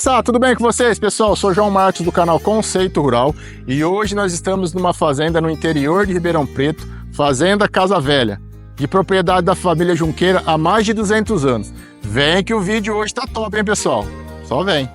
moçada, tudo bem com vocês, pessoal? Sou João Marcos do canal Conceito Rural e hoje nós estamos numa fazenda no interior de Ribeirão Preto, Fazenda Casa Velha, de propriedade da família Junqueira há mais de 200 anos. Vem que o vídeo hoje tá top, hein, pessoal? Só vem!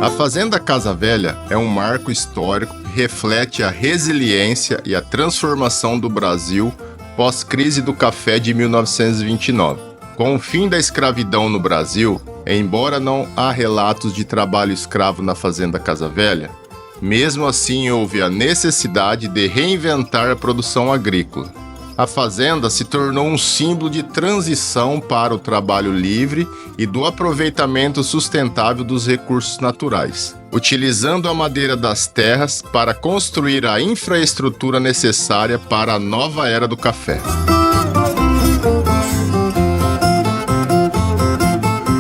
A Fazenda Casa Velha é um marco histórico que reflete a resiliência e a transformação do Brasil pós-crise do café de 1929. Com o fim da escravidão no Brasil, embora não há relatos de trabalho escravo na Fazenda Casa Velha, mesmo assim houve a necessidade de reinventar a produção agrícola. A fazenda se tornou um símbolo de transição para o trabalho livre e do aproveitamento sustentável dos recursos naturais, utilizando a madeira das terras para construir a infraestrutura necessária para a nova era do café.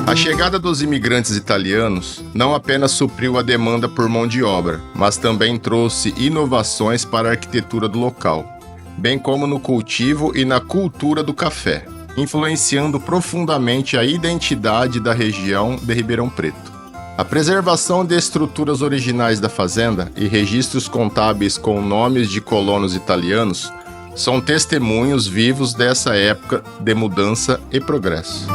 A chegada dos imigrantes italianos não apenas supriu a demanda por mão de obra, mas também trouxe inovações para a arquitetura do local, bem como no cultivo e na cultura do café, influenciando profundamente a identidade da região de Ribeirão Preto. A preservação de estruturas originais da fazenda e registros contábeis com nomes de colonos italianos são testemunhos vivos dessa época de mudança e progresso.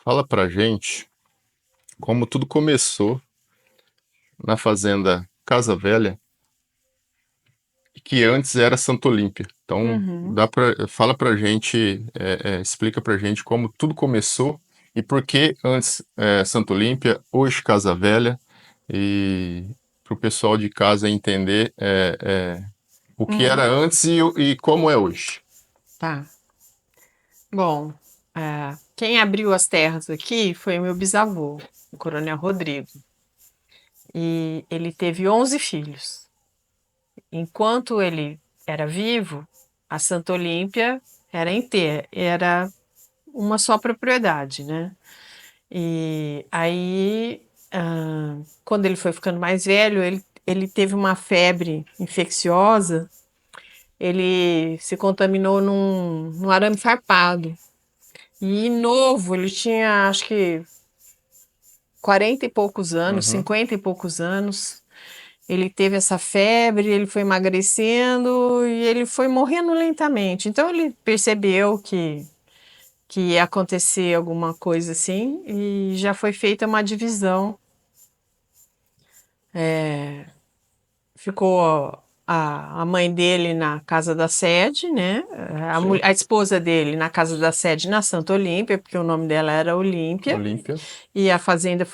Fala pra gente como tudo começou na Fazenda Casa Velha, que antes era Santa Olímpia. Então, fala pra gente, explica pra gente como tudo começou e por que antes Santa Olímpia, hoje Casa Velha, e pro pessoal de casa entender o que era antes e como é hoje. Tá. Bom, quem abriu as terras aqui foi o meu bisavô, o Coronel Rodrigo. E ele teve 11 filhos. Enquanto ele era vivo, a Santa Olímpia era inteira, era uma só propriedade, né? E aí, quando ele foi ficando mais velho, ele teve uma febre infecciosa, ele se contaminou num arame farpado. E novo, ele tinha acho que 40 e poucos anos, 50 e poucos anos. Ele teve essa febre, ele foi emagrecendo e ele foi morrendo lentamente. Então ele percebeu que ia acontecer alguma coisa assim e já foi feita uma divisão. Ficou a mãe dele na casa da sede, né? A esposa dele na casa da sede na Santa Olímpia, porque o nome dela era Olímpia. E a fazenda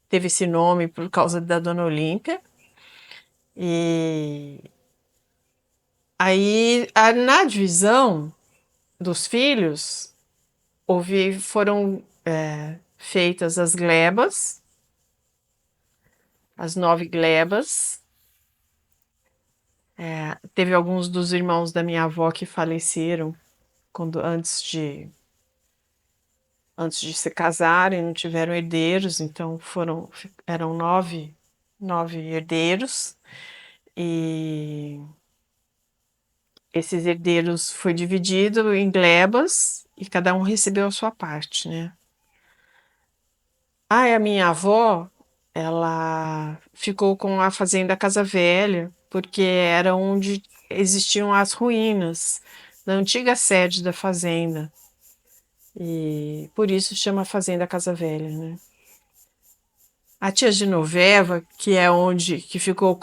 teve esse nome por causa da Dona Olímpia. E aí, na divisão dos filhos, foram feitas as glebas, as 9 glebas. Teve alguns dos irmãos da minha avó que faleceram antes de se casarem, não tiveram herdeiros, então eram 9 herdeiros. E esses herdeiros foi dividido em glebas e cada um recebeu a sua parte, né? A minha avó, ela ficou com a Fazenda Casa Velha, porque era onde existiam as ruínas da antiga sede da fazenda. E por isso chama Fazenda Casa Velha, né? A tia Genoveva, que ficou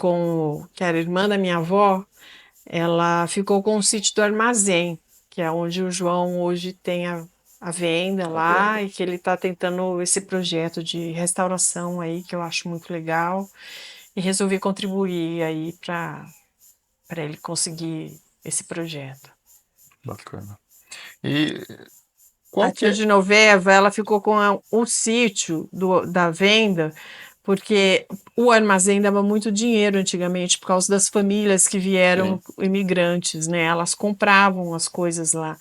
que era irmã da minha avó, ela ficou com o sítio do Armazém, que é onde o João hoje tem a venda lá e que ele está tentando esse projeto de restauração aí, que eu acho muito legal, e resolvi contribuir aí para ele conseguir esse projeto. Bacana. E A Qual que tia é? Genoveva, ela ficou com o sítio da venda, porque o armazém dava muito dinheiro antigamente, por causa das famílias que vieram Sim. imigrantes, né? Elas compravam as coisas lá.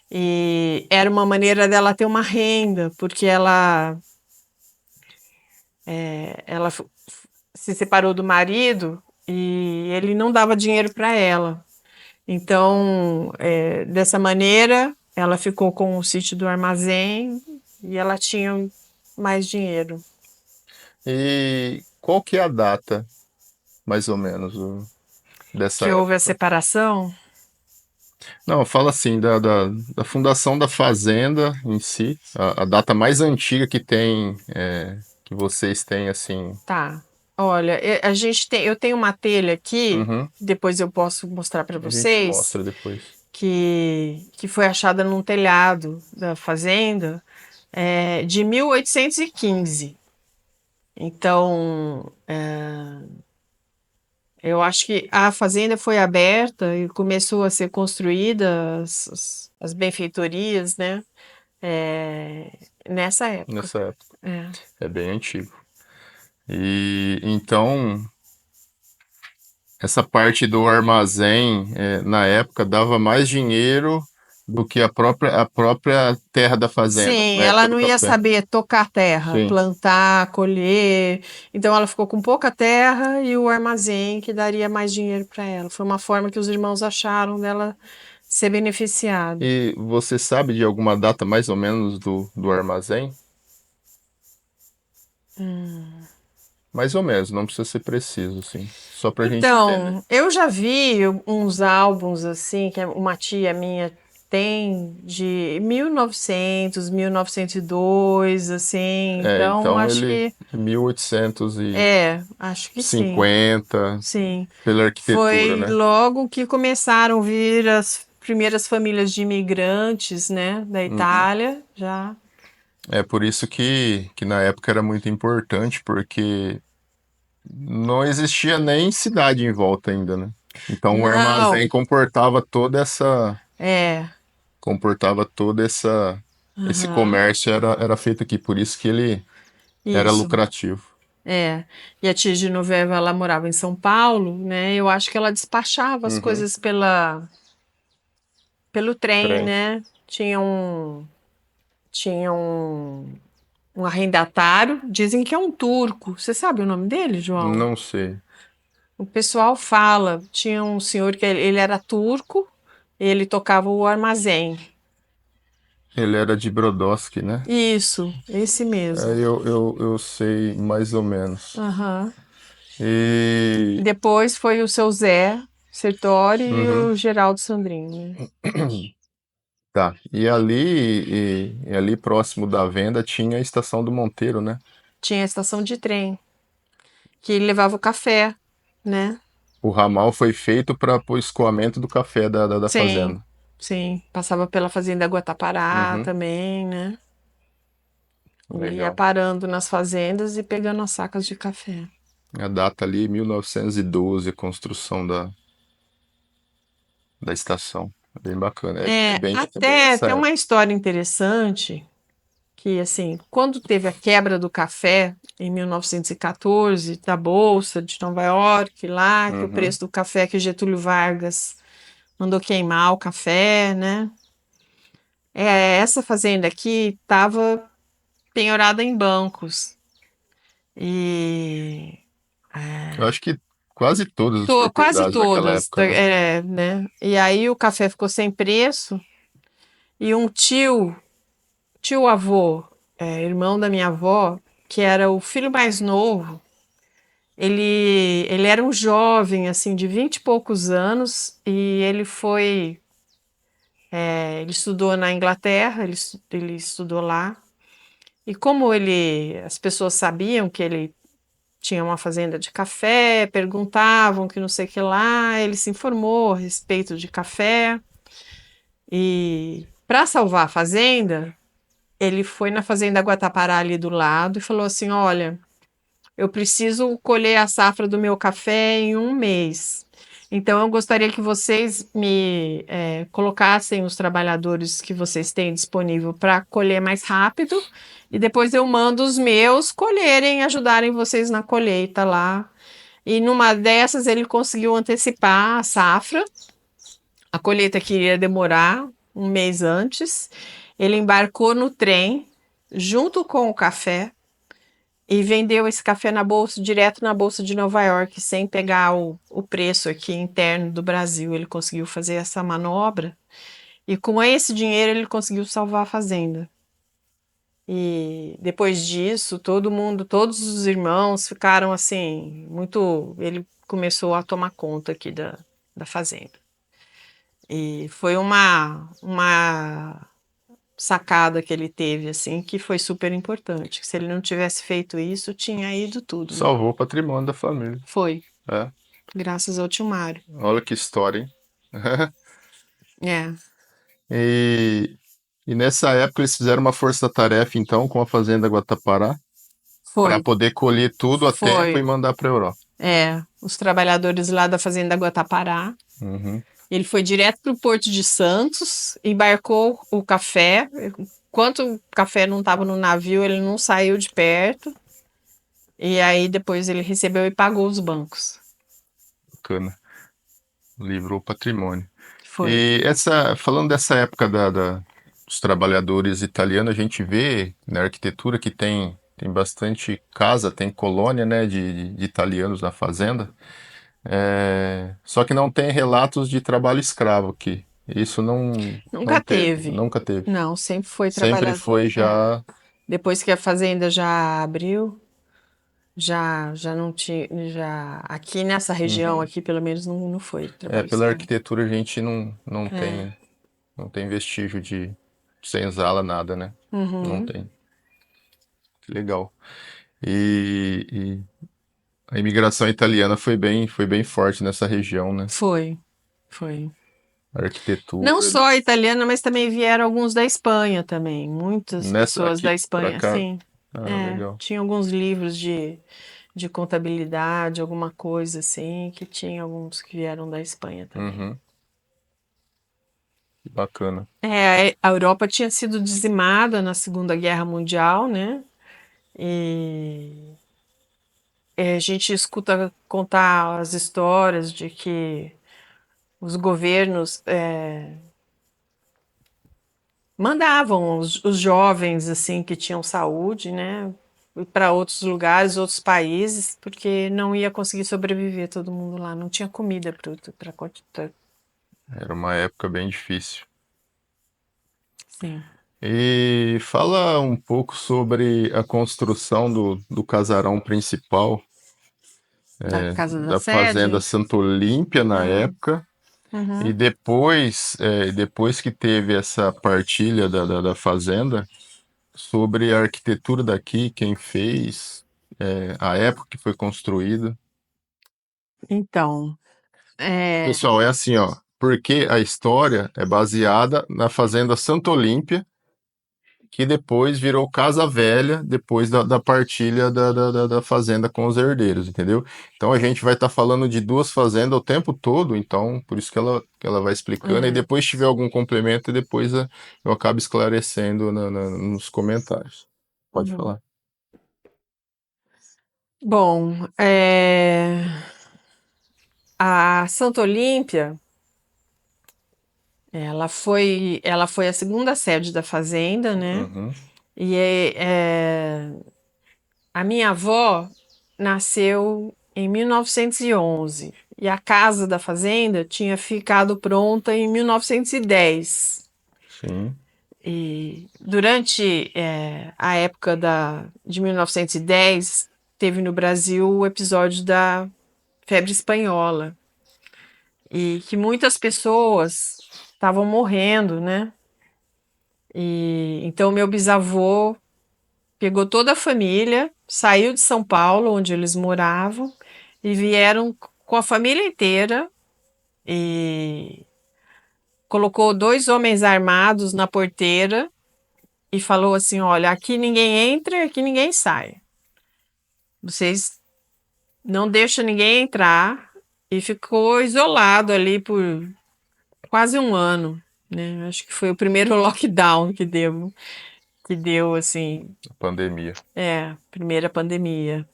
E era uma maneira dela ter uma renda, porque ela se separou do marido e ele não dava dinheiro para ela. Então, dessa maneira, ela ficou com o sítio do armazém e ela tinha mais dinheiro. E qual que é a data, mais ou menos, dessa Que houve a época? separação? Não, fala assim, da fundação da fazenda em si, a data mais antiga que tem, que vocês têm, assim. Tá. Olha, eu tenho uma telha aqui, Uhum. depois eu posso mostrar para A gente vocês, mostra depois. que foi achada num telhado da fazenda, de 1815. Então, eu acho que a fazenda foi aberta e começou a ser construída as benfeitorias, né? É, nessa época. Nessa época. É. É bem antigo. E então, essa parte do armazém, na época, dava mais dinheiro do que a própria terra da fazenda, Sim, na época ela do não ia café. saber tocar terra, Sim. plantar, colher. Então ela ficou com pouca terra e o armazém que daria mais dinheiro para ela. Foi uma forma que os irmãos acharam dela ser beneficiada. E você sabe de alguma data mais ou menos do armazém? Mais ou menos, não precisa ser preciso, sim. Só pra gente entender. Então, eu já vi uns álbuns assim, que uma tia minha tem de 1900, 1902, assim. Então, Então acho ele que é 1850, acho que sim. Sim. pela arquitetura, Foi né? logo que começaram a vir as primeiras famílias de imigrantes, né, da Uhum. Itália, já. É por isso que na época era muito importante, porque não existia nem cidade em volta ainda, né? Então o armazém Não, é. comportava toda esse Aham, comércio era feito aqui, por isso que ele era isso. lucrativo. É. E a tia Genoveva, ela morava em São Paulo, né? Eu acho que ela despachava as Uhum. coisas pelo trem, Trem. né? Tinha um arrendatário, dizem que é um turco. Você sabe o nome dele, João? Não sei. O pessoal fala, tinha um senhor que ele era turco, ele tocava o armazém. Ele era de Brodowski, né? Isso, esse mesmo. Eu sei mais ou menos. Aham. E. Depois foi o seu Zé Sertori e Uhum. o Geraldo Sandrini, né? Tá. E ali próximo da venda tinha a estação do Monteiro, né? Tinha a estação de trem, que levava o café, né? O ramal foi feito para o escoamento do café da Sim, fazenda. sim. Passava pela fazenda Guatapará Uhum. também, né? Ele ia Legal. parando nas fazendas e pegando as sacas de café. A data ali, 1912, a construção da estação. É bem bacana. É bem Até essa tem uma época. história interessante que, assim, quando teve a quebra do café em 1914, da Bolsa de Nova York, lá, que o Uhum. preço do café que Getúlio Vargas mandou queimar o café, né? Essa fazenda aqui estava penhorada em bancos. E Eu acho que quase todas as quase propriedades daquela todas, época, né? né? E aí o café ficou sem preço e um tio avô, irmão da minha avó, que era o filho mais novo, ele era um jovem, assim, de 20 e poucos anos, e ele estudou na Inglaterra, ele estudou lá, e como as pessoas sabiam que ele tinha uma fazenda de café, perguntavam que não sei o que lá, ele se informou a respeito de café, e para salvar a fazenda, ele foi na fazenda Guatapará ali do lado e falou assim: olha, eu preciso colher a safra do meu café em um mês. Então, eu gostaria que vocês me colocassem os trabalhadores que vocês têm disponível para colher mais rápido, e depois eu mando os meus colherem, ajudarem vocês na colheita lá. E numa dessas ele conseguiu antecipar a safra, a colheita que iria demorar um mês antes. Ele embarcou no trem junto com o café e vendeu esse café na bolsa, direto na bolsa de Nova York, sem pegar o preço aqui interno do Brasil. Ele conseguiu fazer essa manobra e com esse dinheiro ele conseguiu salvar a fazenda. E depois disso, todo mundo, todos os irmãos ficaram assim, muito. Ele começou a tomar conta aqui da fazenda. E foi uma sacada que ele teve, assim, que foi super importante. Se ele não tivesse feito isso, tinha ido tudo, né? Salvou o patrimônio da família. Foi, É. graças ao tio Mário. Olha que história, hein? É, E, e nessa época eles fizeram uma força-tarefa, então, com a Fazenda Guatapará, para foi, poder colher tudo a tempo e foi. mandar para a Europa. Os trabalhadores lá da Fazenda Guatapará. Uhum. Ele foi direto para o Porto de Santos, embarcou o café. Enquanto o café não estava no navio, ele não saiu de perto. E aí depois ele recebeu e pagou os bancos. Bacana. Livrou o patrimônio. Foi. E falando dessa época dos trabalhadores italianos, a gente vê na arquitetura que tem bastante casa, tem colônia, né, de italianos na fazenda. Só que não tem relatos de trabalho escravo aqui. Isso não Nunca teve, teve. nunca teve. Não, sempre foi Sempre trabalhador. foi já. Depois que a fazenda já abriu, já não tinha, já aqui nessa região Uhum. aqui pelo menos não foi trabalho Pela escravo. arquitetura a gente É. não tem vestígio de senzala, nada, né? Não Uhum. tem. Que legal. E a imigração italiana foi bem forte nessa região, né? Foi, foi. A arquitetura. Não só a italiana, mas também vieram alguns da Espanha também. Muitas Nessa pessoas da aqui pra Espanha, cá. sim. Ah, legal. Tinha alguns livros de contabilidade, alguma coisa assim, que tinha alguns que vieram da Espanha também. Uhum, que bacana. A Europa tinha sido dizimada na Segunda Guerra Mundial, né? E a gente escuta contar as histórias de que os governos mandavam os jovens assim que tinham saúde, né, para outros lugares, outros países, porque não ia conseguir sobreviver todo mundo lá, não tinha comida para continuar. Era uma época bem difícil. Sim, E fala um pouco sobre a construção do casarão principal da Casa da da Fazenda Sede. Santo Olímpia na Hum, época. E uhum. depois que teve essa partilha da fazenda, sobre a arquitetura daqui, quem fez, a época que foi construída. Então, é, Pessoal, é assim, ó, porque a história é baseada na Fazenda Santa Olímpia, que depois virou Casa Velha, depois da partilha da fazenda com os herdeiros, entendeu? Então a gente vai estar falando de duas fazendas o tempo todo, então por isso que ela vai explicando, e é, depois se tiver algum complemento, depois eu acabo esclarecendo nos comentários. Pode uhum. falar. Bom, a Santa Olímpia, ela foi a segunda sede da fazenda, né? Uhum, E a minha avó nasceu em 1911 e a casa da fazenda tinha ficado pronta em 1910. sim, E durante a época de 1910, teve no Brasil o episódio da febre espanhola e que muitas pessoas estavam morrendo, né? E então meu bisavô pegou toda a família, saiu de São Paulo, onde eles moravam, e vieram com a família inteira e colocou dois homens armados na porteira e falou assim: Olha, aqui ninguém entra, aqui ninguém sai. Vocês não deixam ninguém entrar e ficou isolado ali por quase um ano, né? Acho que foi o primeiro lockdown que deu assim, Pandemia. primeira pandemia.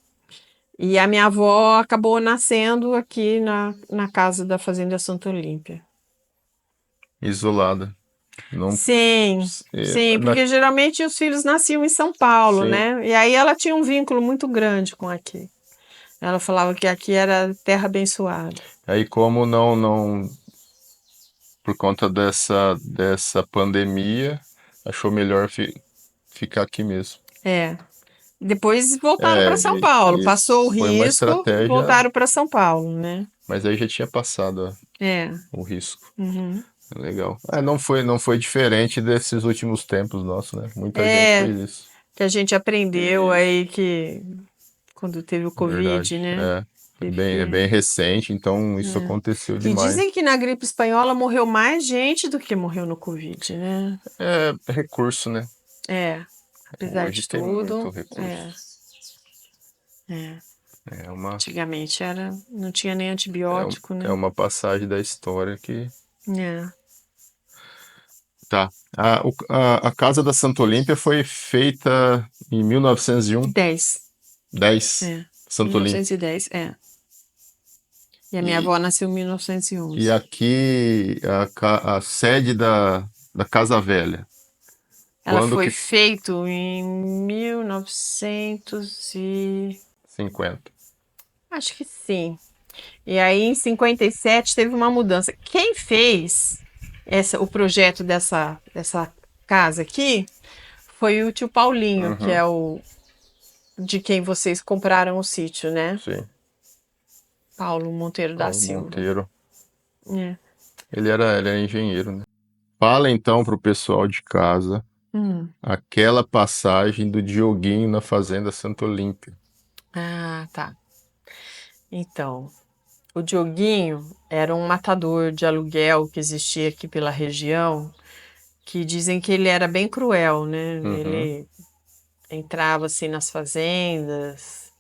E a minha avó acabou nascendo aqui na casa da Fazenda Santa Olímpia. Isolada. Não, Sim, sim, na, porque geralmente os filhos nasciam em São Paulo, sim. né? E aí ela tinha um vínculo muito grande com aqui. Ela falava que aqui era terra abençoada. Aí como não, por conta dessa pandemia, achou melhor ficar aqui mesmo. É. Depois voltaram É, para São Paulo. e Passou o foi uma risco, estratégia, voltaram para São Paulo, né? mas aí já tinha passado É. o risco. Uhum. Legal. Não foi diferente desses últimos tempos nossos, né? Muita gente É, fez isso. que a gente aprendeu aí que quando teve o Covid, Verdade. né? Teve É que. bem recente, então isso É. aconteceu E demais. dizem que na gripe espanhola morreu mais gente do que morreu no Covid, né? É recurso, né? É, apesar Hoje de tem muito tudo, recurso. é. É uma, Antigamente não tinha nem é, antibiótico, é né? uma passagem da história que. É. Tá. A Casa da Santa Olímpia foi feita em 1901, 10. 10, É. Santa Olímpia. 1910, é. E a minha E, avó nasceu em e 1911. aqui a sede da Casa Velha. Ela Quando foi que. feito em 1900 e... 50. Acho que sim. E aí em 57 teve uma mudança. Quem fez o projeto dessa casa aqui foi o tio Paulinho, que Uhum, é o de quem vocês compraram o sítio, né? sim. Paulo Monteiro da Paulo Silva. Monteiro. É. Ele era engenheiro, né? Fala então pro pessoal de casa Hum. aquela passagem do Dioguinho na Fazenda Santa Olímpia. Ah, tá. Então, o Dioguinho era um matador de aluguel que existia aqui pela região, que dizem que ele era bem cruel, né? Uhum, Ele entrava assim nas fazendas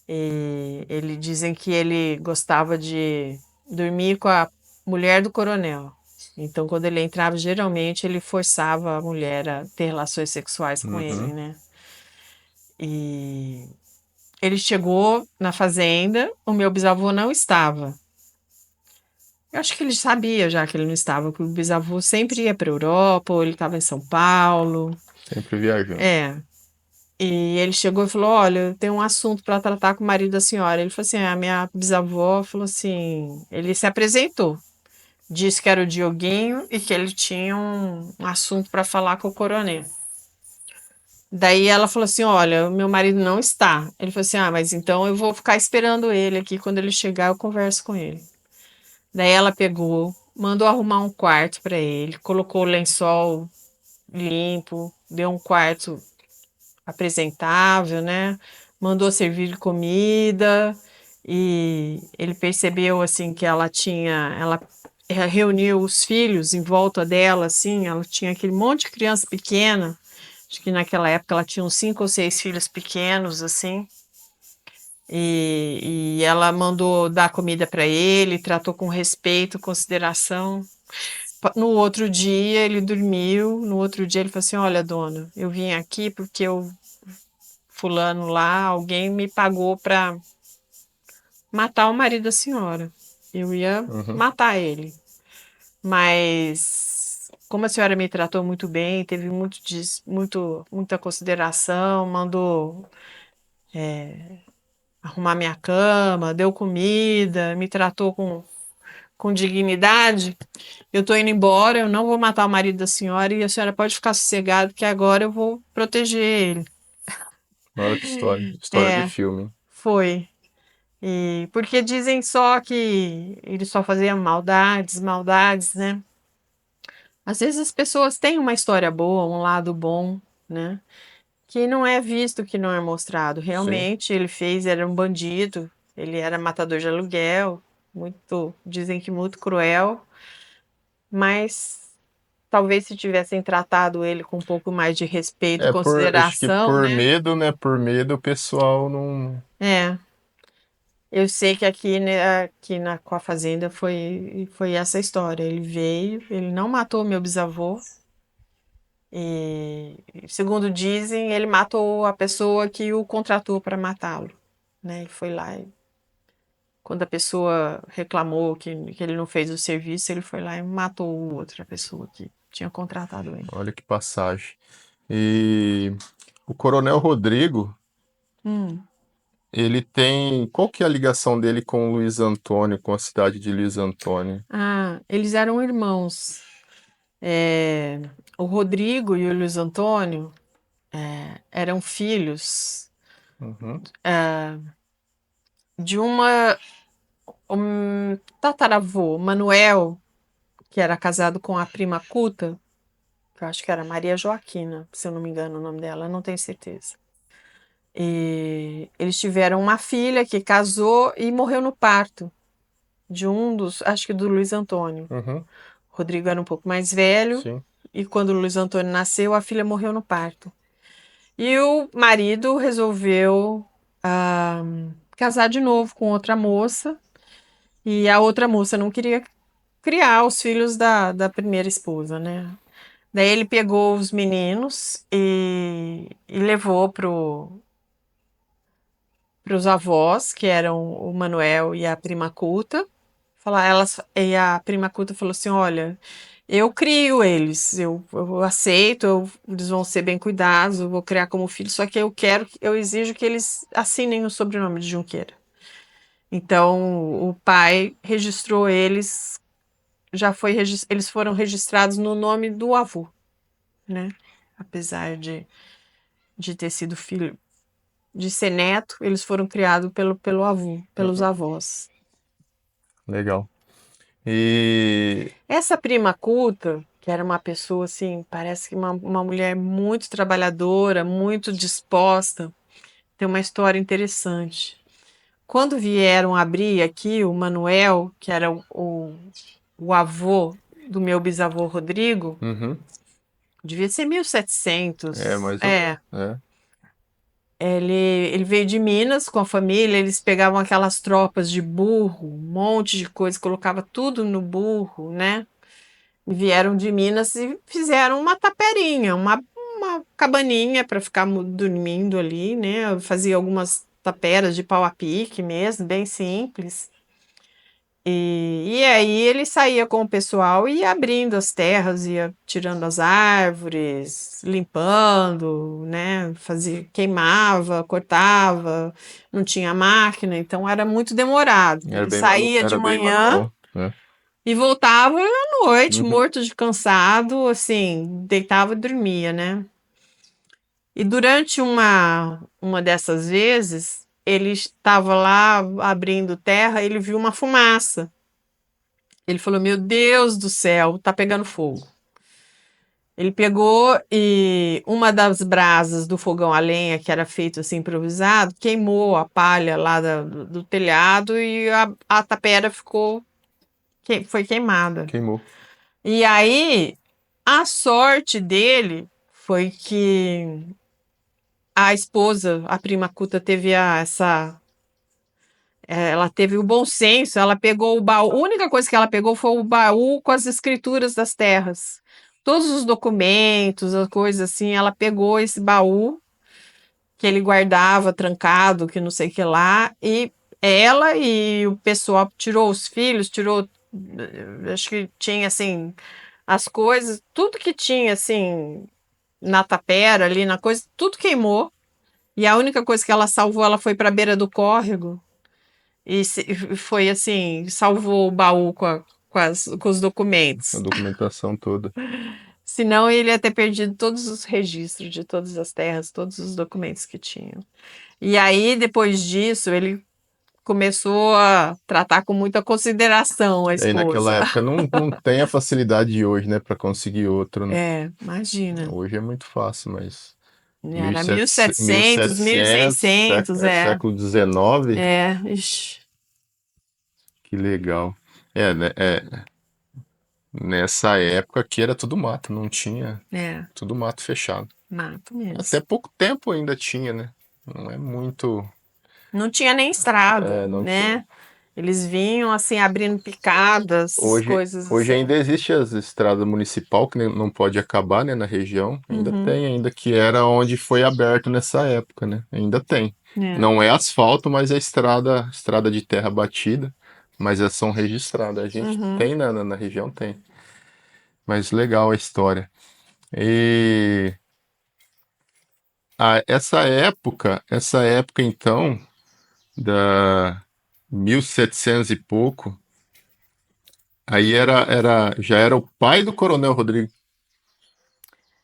e ele dizem que ele gostava de dormir com a mulher do coronel. Então, quando ele entrava, geralmente ele forçava a mulher a ter relações sexuais com ele, uhum. né? E ele chegou na fazenda, o meu bisavô não estava. Eu acho que ele sabia já que ele não estava, porque o bisavô sempre ia para a Europa, ou ele estava em São Paulo. Sempre viajando. É. E ele chegou e falou: Olha, eu tenho um assunto para tratar com o marido da senhora. Ele falou assim: a minha bisavó falou assim. Ele se apresentou, disse que era o Dioguinho e que ele tinha um assunto para falar com o coronel. Daí ela falou assim: Olha, o meu marido não está. Ele falou assim: Ah, mas então eu vou ficar esperando ele aqui. Quando ele chegar, eu converso com ele. Daí ela pegou, mandou arrumar um quarto para ele, colocou o lençol limpo, deu um quarto apresentável, né? Mandou servir comida e ele percebeu assim que ela reuniu os filhos em volta dela, assim, ela tinha aquele monte de criança pequena. Acho que naquela época ela tinha uns 5 ou 6 filhos pequenos, assim. E ela mandou dar comida para ele, tratou com respeito, consideração. No outro dia ele dormiu, no outro dia ele falou assim: Olha, dona, eu vim aqui porque o fulano lá, alguém me pagou para matar o marido da senhora. Eu ia Uhum. matar ele. Mas como a senhora me tratou muito bem, teve muita consideração, mandou arrumar minha cama, deu comida, me tratou com dignidade. Eu tô indo embora, eu não vou matar o marido da senhora e a senhora pode ficar sossegada que agora eu vou proteger ele. Olha que história. História de É, filme. foi. E porque dizem só que ele só fazia maldades, maldades, né? Às vezes as pessoas têm uma história boa, um lado bom, né? Que não é visto, que não é mostrado. Sim. Realmente ele fez, era um bandido, ele era matador de aluguel, muito, dizem que muito cruel, mas talvez se tivessem tratado ele com um pouco mais de respeito e Acho que consideração, por né? medo, né? Por medo o pessoal não. É, Eu sei que aqui, né, com a fazenda foi essa história. Ele veio, ele não matou meu bisavô, e segundo dizem, ele matou a pessoa que o contratou para matá-lo, né? Ele foi lá e quando a pessoa reclamou que ele não fez o serviço, ele foi lá e matou outra pessoa que tinha contratado ele. Olha que passagem. E o Coronel Rodrigo, Hum. ele tem. Qual que é a ligação dele com o Luiz Antônio, com a cidade de Luiz Antônio? Ah, eles eram irmãos. É, o Rodrigo e o Luiz Antônio eram filhos Uhum, de um tataravô, Manuel, que era casado com a prima Cuta, que eu acho que era Maria Joaquina, se eu não me engano o nome dela, eu não tenho certeza. E eles tiveram uma filha que casou e morreu no parto de um dos, acho que do Luiz Antônio. uhum, O Rodrigo era um pouco mais velho sim. e quando o Luiz Antônio nasceu, a filha morreu no parto. E o marido resolveu ah, casar de novo com outra moça e a outra moça não queria criar os filhos da primeira esposa, né? Daí ele pegou os meninos e levou pros avós, que eram o Manuel e a prima Culta. E a prima Culta falou assim: Olha, eu crio eles, eu aceito, eles vão ser bem cuidados, eu vou criar como filho, só que eu exijo que eles assinem o sobrenome de Junqueira. Então o pai registrou eles, eles foram registrados no nome do avô, né? Apesar de ter sido filho, de ser neto, eles foram criados pelo avô, pelos Uhum, avós. legal. E. Essa prima culta, que era uma pessoa assim, parece que uma mulher muito trabalhadora, muito disposta, tem uma história interessante. Quando vieram abrir aqui, o Manuel, que era o avô do meu bisavô Rodrigo, Uhum, devia ser é, 1700. mais ou menos. É. Ele veio de Minas com a família, eles pegavam aquelas tropas de burro, um monte de coisa, colocava tudo no burro, né? Vieram de Minas e fizeram uma taperinha, uma cabaninha para ficar dormindo ali, né? Fazia algumas taperas de pau a pique mesmo, bem simples. E aí ele saía com o pessoal e ia abrindo as terras, ia tirando as árvores, limpando, né? Fazia, queimava, cortava, não tinha máquina, então era muito demorado. Ele saía de Era bem manhã manual, né? e voltava à noite, Uhum, morto de cansado, assim, deitava e dormia, né? E durante uma dessas vezes, ele estava lá abrindo terra, ele viu uma fumaça. Ele falou: Meu Deus do céu, tá pegando fogo. Ele pegou e uma das brasas do fogão a lenha, que era feito assim improvisado, queimou a palha lá do telhado e a tapera foi queimada. queimou. E aí, a sorte dele foi que a esposa, a prima Cuta, ela teve o bom senso, ela pegou o baú, a única coisa que ela pegou foi o baú com as escrituras das terras. Todos os documentos, as coisas assim, ela pegou esse baú que ele guardava trancado, que não sei o que lá, e ela e o pessoal tirou os filhos, tirou, acho que tinha assim, as coisas, tudo que tinha assim na tapera ali, na coisa, tudo queimou. E a única coisa que ela salvou, ela foi para a beira do córrego e foi assim, salvou o baú com os A documentos. documentação toda. Senão ele ia ter perdido todos os registros de todas as terras, todos os documentos que tinham. E aí, depois disso, ele começou a tratar com muita consideração a E naquela esposa. época não tem a facilidade de hoje, né, para conseguir outro, né? É, imagina. Hoje é muito fácil, mas Era 1700, 1700, 1600, século XIX, ixi, que legal. Né, nessa época aqui era tudo mato, não tinha, tudo mato fechado. mato Até mesmo. pouco tempo ainda tinha, né? Não é muito. Não tinha nem estrada, Não né? tinha. Eles vinham assim abrindo picadas, Hoje, coisas hoje assim. ainda existe as estradas municipal que não pode acabar, né, na região. Ainda Uhum, tem, ainda que era onde foi aberto nessa época, né? Ainda tem. é, Não é asfalto, mas é estrada de terra batida, mas elas são registradas. A gente uhum. tem na região, tem. Mas legal a história. E essa época então, da 1700 e pouco, aí já era o pai do Coronel Rodrigo.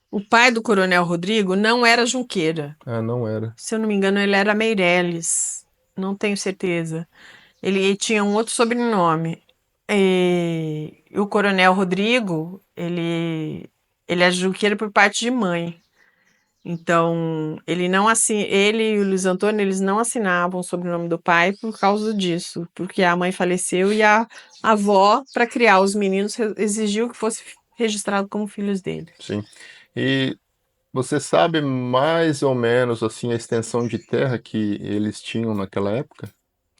O pai do Coronel Rodrigo não era Junqueira. Ah, não era. Se eu não me engano, ele era Meireles. Não tenho certeza. Ele tinha um outro sobrenome. E o Coronel Rodrigo, ele é Junqueira por parte de mãe. Então, ele e o Luiz Antônio, eles não assinavam o sobrenome do pai por causa disso, porque a mãe faleceu e a avó, para criar os meninos, exigiu que fosse registrado como filhos dele. Sim. E você sabe mais ou menos assim a extensão de terra que eles tinham naquela época,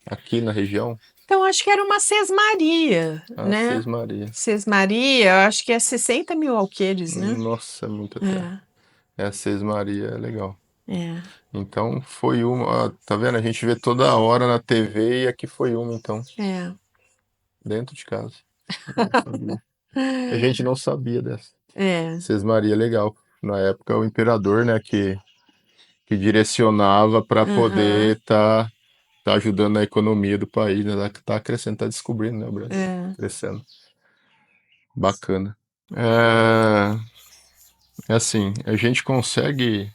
aqui na região? Então, acho que era uma sesmaria, A né? Sesmaria. Sesmaria, eu acho que é 60 mil alqueires, né? Nossa, é muita terra. É a Sesmaria, é legal. É, Então foi uma, tá vendo? A gente vê toda hora na TV e aqui foi uma, então, é. dentro de casa. Não sabia. A gente não sabia dessa. É, Sesmaria, legal. Na época, o imperador, né, que direcionava para aham, poder tá ajudando na economia do país, né? Tá crescendo, tá descobrindo, né, o Brasil. é. Crescendo. Bacana. É, é assim, a gente consegue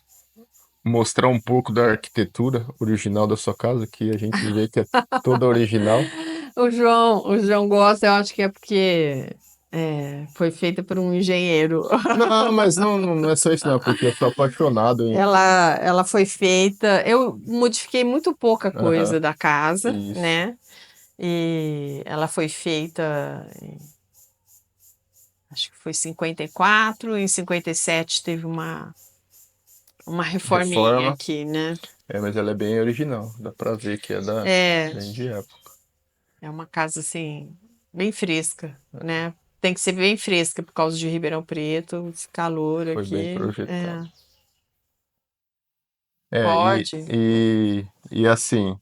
mostrar um pouco da arquitetura original da sua casa, que a gente vê que é toda original. O João gosta, eu acho que é porque foi feita por um engenheiro. Não, mas não é só isso, não, porque eu sou apaixonado em. Ela foi feita. Eu modifiquei muito pouca Aham, coisa da casa, isso. né? E ela foi feita, acho que foi 54. Em 57 teve uma reforminha Reforma. aqui, né? Mas ela é bem original. Dá pra ver que é É, bem de época. é uma casa assim, bem fresca, né? Tem que ser bem fresca por causa de Ribeirão Preto, esse calor Foi bem aqui. projetado. É, É, e, pode. e, e assim,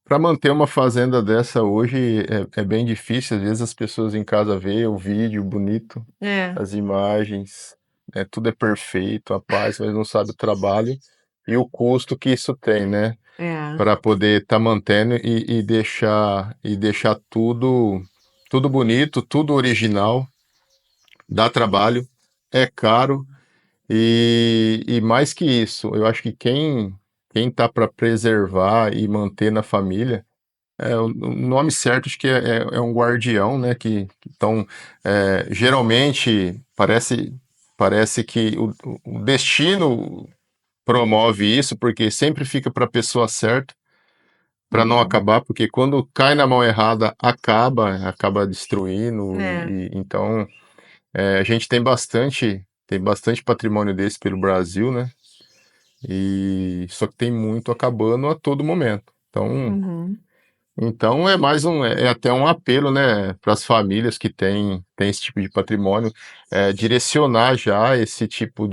para manter uma fazenda dessa hoje é bem difícil. Às vezes as pessoas em casa veem o vídeo bonito, É, as imagens, tudo é perfeito, a paz, mas não sabe o trabalho e o custo que isso tem, né? é. Para poder estar mantendo e deixar tudo bonito, tudo original, dá trabalho, é caro e mais que isso, eu acho que quem tá para preservar e manter na família o nome certo acho que é um guardião, né? Então, geralmente parece que o destino promove isso, porque sempre fica para a pessoa certa, para não Uhum. acabar, porque quando cai na mão errada, acaba destruindo. É. Então, a gente tem bastante patrimônio desse pelo Brasil, né? E só que tem muito acabando a todo momento. Uhum. Então é até um apelo, né, para as famílias que têm esse tipo de patrimônio, direcionar já esse tipo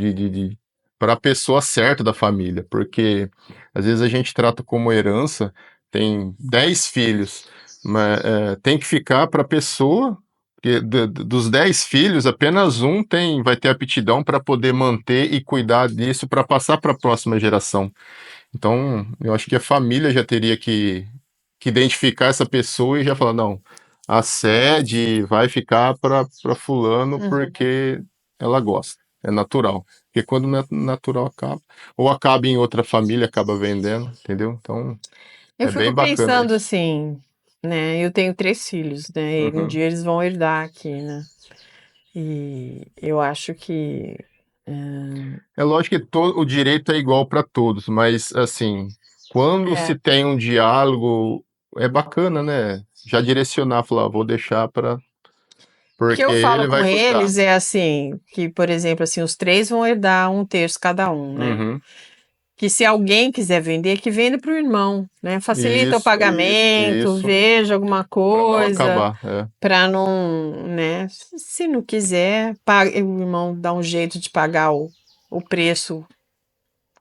para a pessoa certa da família, porque às vezes a gente trata como herança, tem 10 filhos, mas tem que ficar para a pessoa, porque dos 10 filhos, apenas um vai ter aptidão para poder manter e cuidar disso para passar para a próxima geração. Então, eu acho que a família já teria que identificar essa pessoa e já falar, não, a sede vai ficar para fulano Uhum. porque ela gosta, é natural. Porque quando não é natural acaba, ou acaba em outra família, acaba vendendo, entendeu? Então, Eu é fico bem bacana pensando isso. assim, né? Eu tenho 3 filhos, né? E um Uhum. dia eles vão herdar aqui, né? E eu acho que É lógico que o direito é igual para todos, mas assim, quando se é, tem um diálogo, é bacana, né? Já direcionar, falar, vou deixar para. o que Porque eu falo ele com vai cuidar. eles é assim, que, por exemplo, assim, os 3 vão herdar 1/3 cada um, né? Uhum. que se alguém quiser vender, que venda para o irmão, né? Facilita o pagamento, isso. veja alguma Pra não coisa, acabar, para não, né? Se não quiser, o irmão dá um jeito de pagar o preço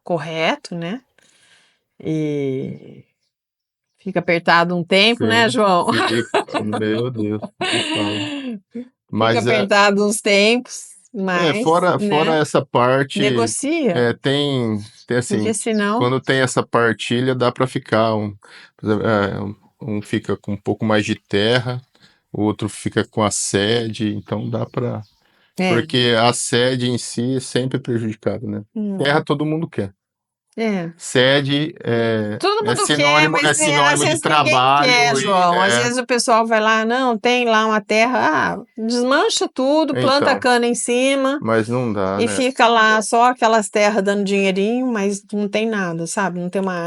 correto, né? E fica apertado um tempo, né, Sim. João? Meu Deus, nem fala. Fica Mas apertado uns tempos, mas, fora né? essa parte, Negocia, tem porque assim, senão, quando tem essa partilha, dá para ficar por exemplo, um fica com um pouco mais de terra, o outro fica com a sede, então dá para, é, porque a sede em si é sempre prejudicada, né? Terra hum, todo mundo quer. é. Sede Todo mundo quer, é mas às sinônimo de vezes ninguém quer, trabalho e João. Às vezes o pessoal vai lá, não, tem lá uma terra, desmancha tudo, planta a então, cana em cima mas não dá, e né? fica lá só aquelas terras dando dinheirinho, mas não tem nada, sabe? Não tem uma É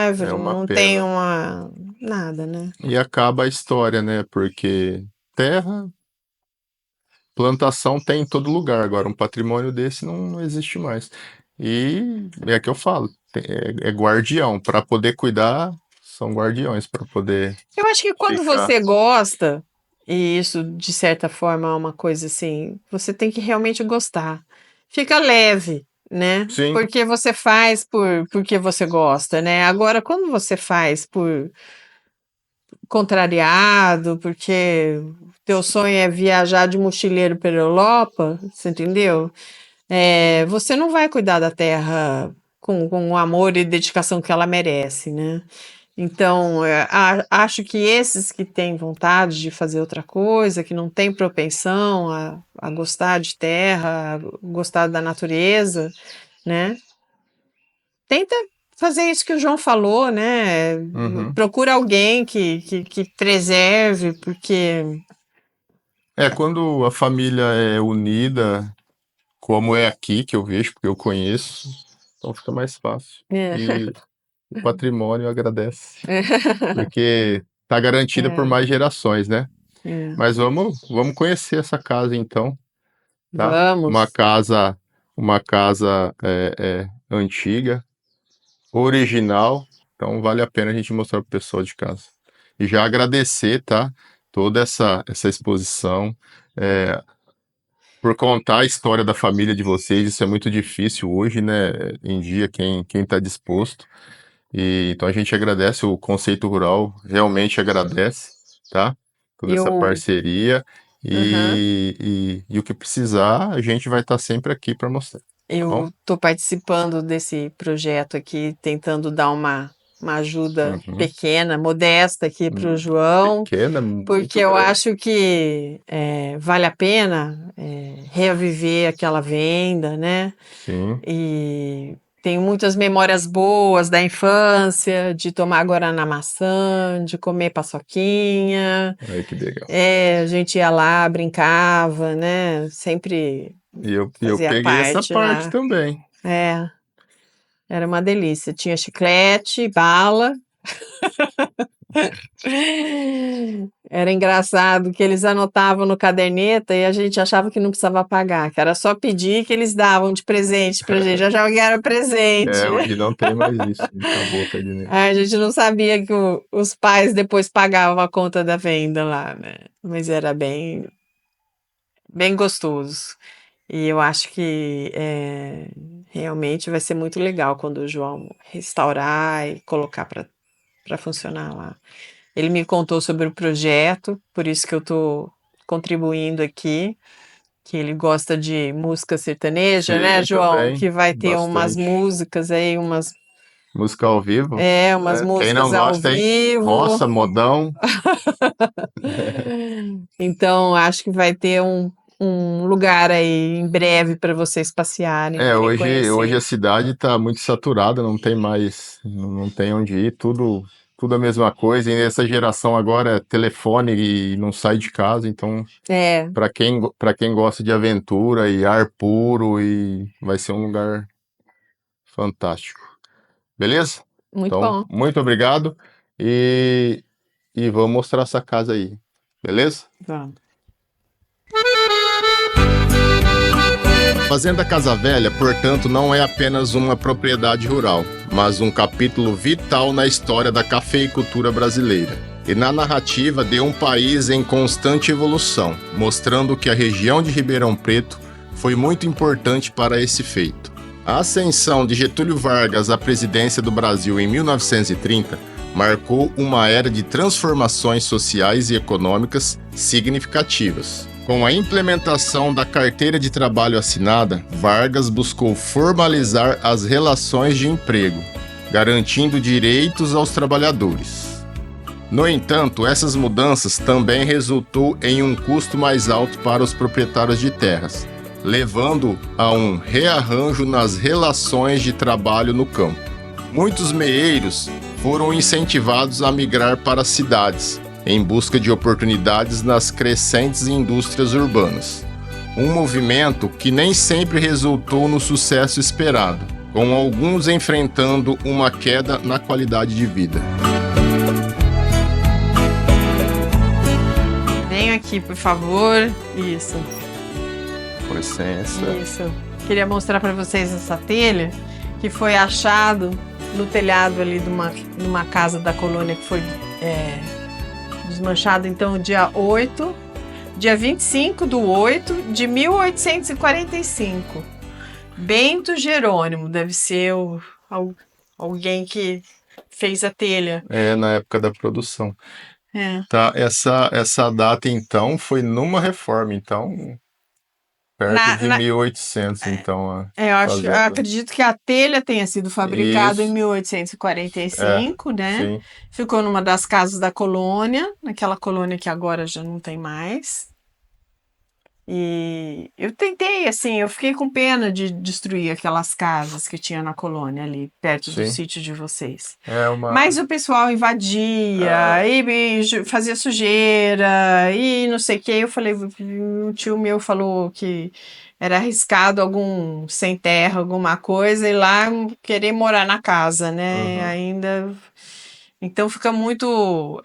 árvore, uma não tem pena. nada, né? E acaba a história, né? Porque terra, plantação tem em todo lugar. Agora, um patrimônio desse não existe mais. E é que eu falo, é guardião. Para poder cuidar, são guardiões para poder Eu acho que quando ficar. você gosta, e isso de certa forma é uma coisa assim, você tem que realmente gostar. Fica leve, né? Sim, Porque você faz porque você gosta, né? Agora, quando você faz por contrariado, porque teu sonho é viajar de mochileiro pela Europa, você entendeu? Você não vai cuidar da terra com o amor e dedicação que ela merece, né? Então, acho que esses que têm vontade de fazer outra coisa, que não têm propensão a gostar de terra, a gostar da natureza, né? Tenta fazer isso que o João falou, né? uhum. Procura alguém que preserve, porque Quando a família é unida, como é aqui que eu vejo, porque eu conheço, então fica mais fácil. é, E o patrimônio agradece, porque tá garantida por é, mais gerações, né? é. Mas vamos conhecer essa casa então, tá? Uma Vamos. casa, uma casa antiga, original, então vale a pena a gente mostrar para o pessoal de casa. E já agradecer, tá? Toda essa exposição, é, por contar a história da família de vocês, isso é muito difícil hoje, né? Em dia, quem está disposto. Então a gente agradece, o Conceito Rural realmente agradece, tá? Toda essa Eu, parceria aham. e o que precisar, a gente vai estar sempre aqui para mostrar, tá bom? Eu estou participando desse projeto aqui, tentando dar uma ajuda Uhum. pequena, modesta aqui para o João, Pequena, porque muito eu grande. acho que vale a pena reaviver aquela venda, né? Sim, E tenho muitas memórias boas da infância, de tomar guaraná maçã, de comer paçoquinha. aí que legal. A gente ia lá, brincava, né? Sempre E eu fazia peguei essa parte parte lá. também. É, era uma delícia. Tinha chiclete, bala. Era engraçado que eles anotavam no caderneta e a gente achava que não precisava pagar, que era só pedir que eles davam de presente pra gente. Já achava que era presente. Hoje não tem mais isso, acabou o caderneta. A gente não sabia que os pais depois pagavam a conta da venda lá, né? Mas era bem gostoso. E eu acho que realmente vai ser muito legal quando o João restaurar e colocar para funcionar lá. Ele me contou sobre o projeto, por isso que eu estou contribuindo aqui, que ele gosta de música sertaneja, né, Sim, João? também, Que vai ter umas bastante. músicas aí, Música ao vivo, umas né? Quem não músicas ao gosta, hein? vivo. Roça, modão. Então, acho que vai ter um lugar aí em breve para vocês passearem, irem Hoje conhecer. a cidade está muito saturada, não tem mais, não tem onde ir, tudo a mesma coisa. E essa geração agora é telefone e não sai de casa, então É, para quem gosta de aventura e ar puro e vai ser um lugar fantástico. Beleza? muito Então, bom. muito obrigado e, e vamos mostrar essa casa aí. Beleza? Vamos. Fazenda Casa Velha, portanto, não é apenas uma propriedade rural, mas um capítulo vital na história da cafeicultura brasileira. E na narrativa de um país em constante evolução, mostrando que a região de Ribeirão Preto foi muito importante para esse feito. A ascensão de Getúlio Vargas à presidência do Brasil em 1930 marcou uma era de transformações sociais e econômicas significativas. Com a implementação da carteira de trabalho assinada, Vargas buscou formalizar as relações de emprego, garantindo direitos aos trabalhadores. No entanto, essas mudanças também resultou em um custo mais alto para os proprietários de terras, levando a um rearranjo nas relações de trabalho no campo. Muitos meeiros foram incentivados a migrar para as cidades, em busca de oportunidades nas crescentes indústrias urbanas. Um movimento que nem sempre resultou no sucesso esperado, com alguns enfrentando uma queda na qualidade de vida. Vem aqui, por favor. Isso. Com licença. Isso. Queria mostrar para vocês essa telha que foi achado no telhado ali de uma casa da colônia que foi desmanchado, então, dia 25/8 de 1845. Bento Jerônimo, deve ser alguém que fez a telha. Na época da produção. É. Tá, essa data, então, foi numa reforma, então, perto de 1800, então. Eu acredito que a telha tenha sido fabricada em Isso. 1845, né? Sim. Ficou numa das casas da colônia, naquela colônia que agora já não tem mais. E eu tentei, assim, eu fiquei com pena de destruir aquelas casas que tinha na colônia ali, perto do Sim. sítio de vocês. Mas Mas o pessoal invadia, e fazia sujeira, e não sei o que. Eu falei, um tio meu falou que era arriscado algum sem terra, alguma coisa, e lá querer morar na casa, né? Uhum. Ainda. Então fica muito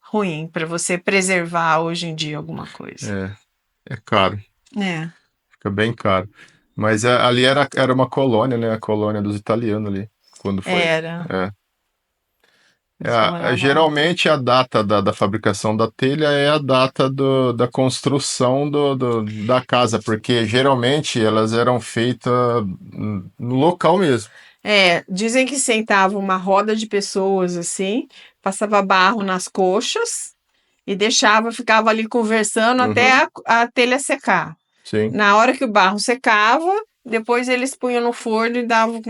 ruim para você preservar hoje em dia alguma coisa. É caro, É. fica bem caro. Mas ali era uma colônia, né? A colônia dos italianos ali, quando foi. Era. Eles moravam lá. Geralmente a data da fabricação da telha é a data da construção da casa, porque geralmente elas eram feitas no local mesmo. Dizem que sentava uma roda de pessoas assim, passava barro nas coxas e ficava ali conversando até a telha secar. Sim. Na hora que o barro secava, depois eles punham no forno e davam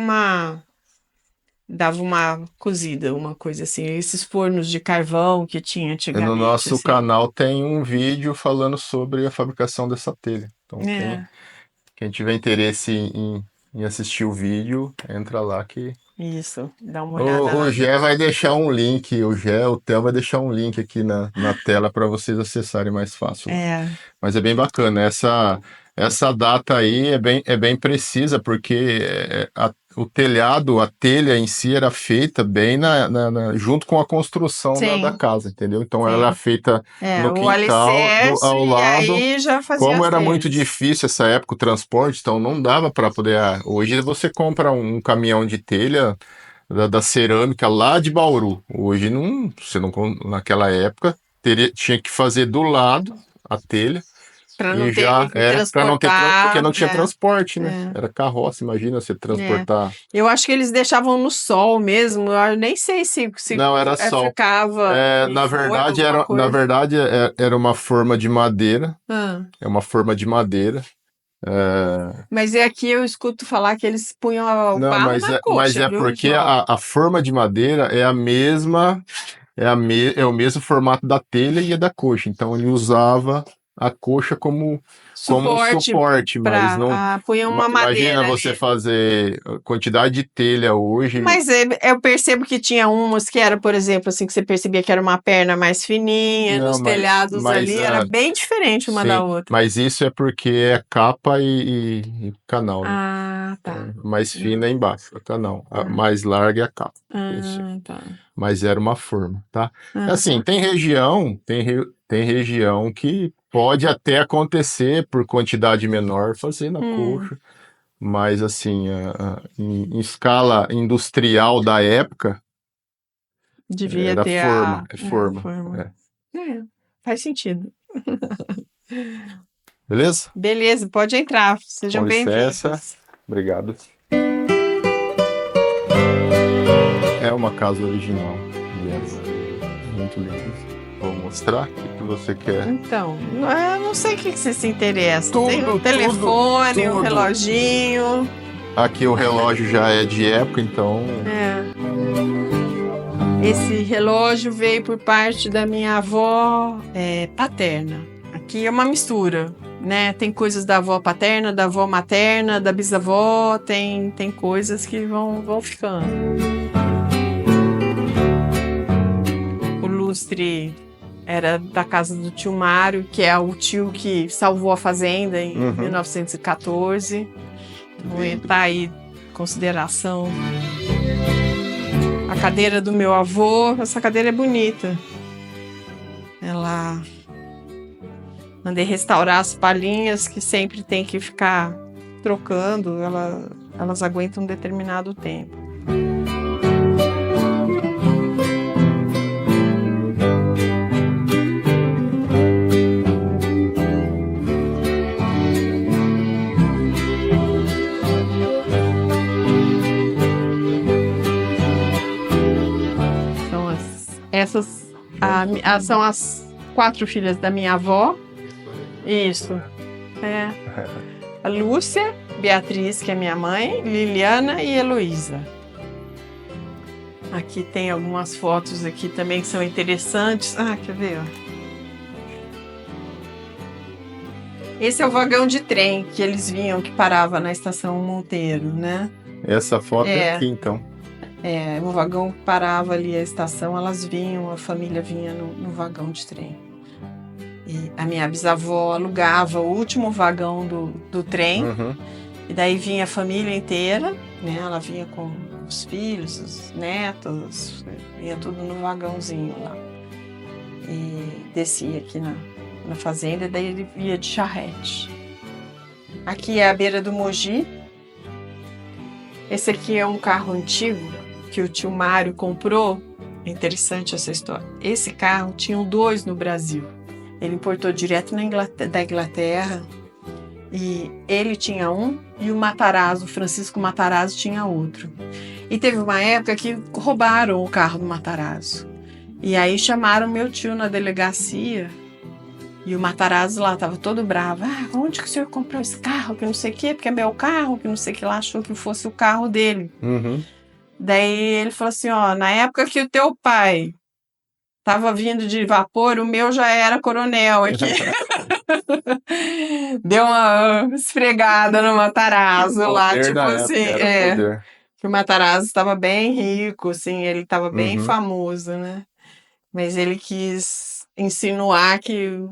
uma cozida, uma coisa assim. Esses fornos de carvão que tinha antigamente. No nosso assim. canal tem um vídeo falando sobre a fabricação dessa telha. Então, quem tiver interesse em assistir o vídeo, entra lá que... Isso, dá uma olhada O lá. Gé vai deixar um link, o Theo vai deixar um link aqui na tela para vocês acessarem mais fácil. Mas é bem bacana, essa data aí é bem precisa, porque o telhado, a telha em si era feita bem junto com a construção da casa, entendeu? Então ela era feita no o quintal, alicerce, ao lado. E aí já fazia Como as era muito telhas. difícil essa época o transporte, então não dava para poder. Hoje você compra um caminhão de telha da cerâmica lá de Bauru. Hoje não, naquela época tinha que fazer do lado a telha. Para não E ter já que era para não ter transportar. porque não tinha transporte, né? Era carroça, imagina você transportar. Eu acho que eles deixavam no sol mesmo. Eu nem sei se Não, era sol. ficava. Na verdade era uma forma de madeira. É uma forma de madeira. Mas aqui eu escuto falar que eles punham o Não, barro na coxa, mas é viu, porque João? a forma de madeira é a mesma, é o mesmo formato da telha e da coxa. Então ele usava a coxa como um suporte, mas não. punham uma Imagina madeira você ali. fazer a quantidade de telha hoje. Mas eu percebo que tinha umas que era, por exemplo, assim, que você percebia que era uma perna mais fininha, Não, nos telhados mas, ali, era bem diferente uma da outra. Mas isso é porque é capa e canal, né? Ah, tá. Mais fina é embaixo, a canal. A mais larga é a capa. Tá. Mas era uma forma, tá? Assim, tem região que Pode até acontecer por quantidade menor fazer na Hum, coxa, mas assim, em escala industrial da época, devia era ter forma, é a forma. forma. É. É, faz sentido. Beleza? Beleza, pode entrar. Com Sejam licença. bem-vindos. Obrigado. É uma casa original. Muito lindo. Vou mostrar o que você quer. Então, eu não sei o que você se interessa. Tem um Tudo, telefone, um tudo. reloginho. Aqui o relógio já é de época, então. É. Esse relógio veio por parte da minha avó paterna. Aqui é uma mistura, né? Tem coisas da avó paterna, da avó materna, da bisavó, tem coisas que vão ficando. O lustre era da casa do tio Mário, que é o tio que salvou a fazenda em 1914. Então, está aí em consideração. A cadeira do meu avô, essa cadeira é bonita. Ela mandei restaurar as palhinhas que sempre tem que ficar trocando, elas aguentam um determinado tempo. Essas são as 4 filhas da minha avó. Isso. É. A Lúcia, Beatriz, que é minha mãe, Liliana e Heloísa. Aqui tem algumas fotos aqui também que são interessantes. Quer ver? Ó. Esse é o vagão de trem que eles vinham, que parava na estação Monteiro, né? Essa foto é aqui, então. O vagão que parava ali a estação, elas vinham, a família vinha no vagão de trem. E a minha bisavó alugava o último vagão do trem, e daí vinha a família inteira, né? Ela vinha com os filhos, os netos, vinha tudo no vagãozinho lá. E descia aqui na fazenda, e daí ele ia de charrete. Aqui é a beira do Mogi. Esse aqui é um carro antigo que o tio Mário comprou. É interessante essa história. Esse carro tinham 2 no Brasil. Ele importou direto da Inglaterra e ele tinha um e o Matarazzo, o Francisco Matarazzo, tinha outro. E teve uma época que roubaram o carro do Matarazzo. E aí chamaram meu tio na delegacia e o Matarazzo lá estava todo bravo. Onde que o senhor comprou esse carro? Que não sei o quê, porque é meu carro, que não sei o que lá, achou que fosse o carro dele. Daí ele falou assim, na época que o teu pai tava vindo de vapor, o meu já era coronel aqui. Deu uma esfregada no Matarazzo lá, tipo assim, que o Matarazzo estava bem rico, assim, ele estava bem famoso, né? Mas ele quis insinuar que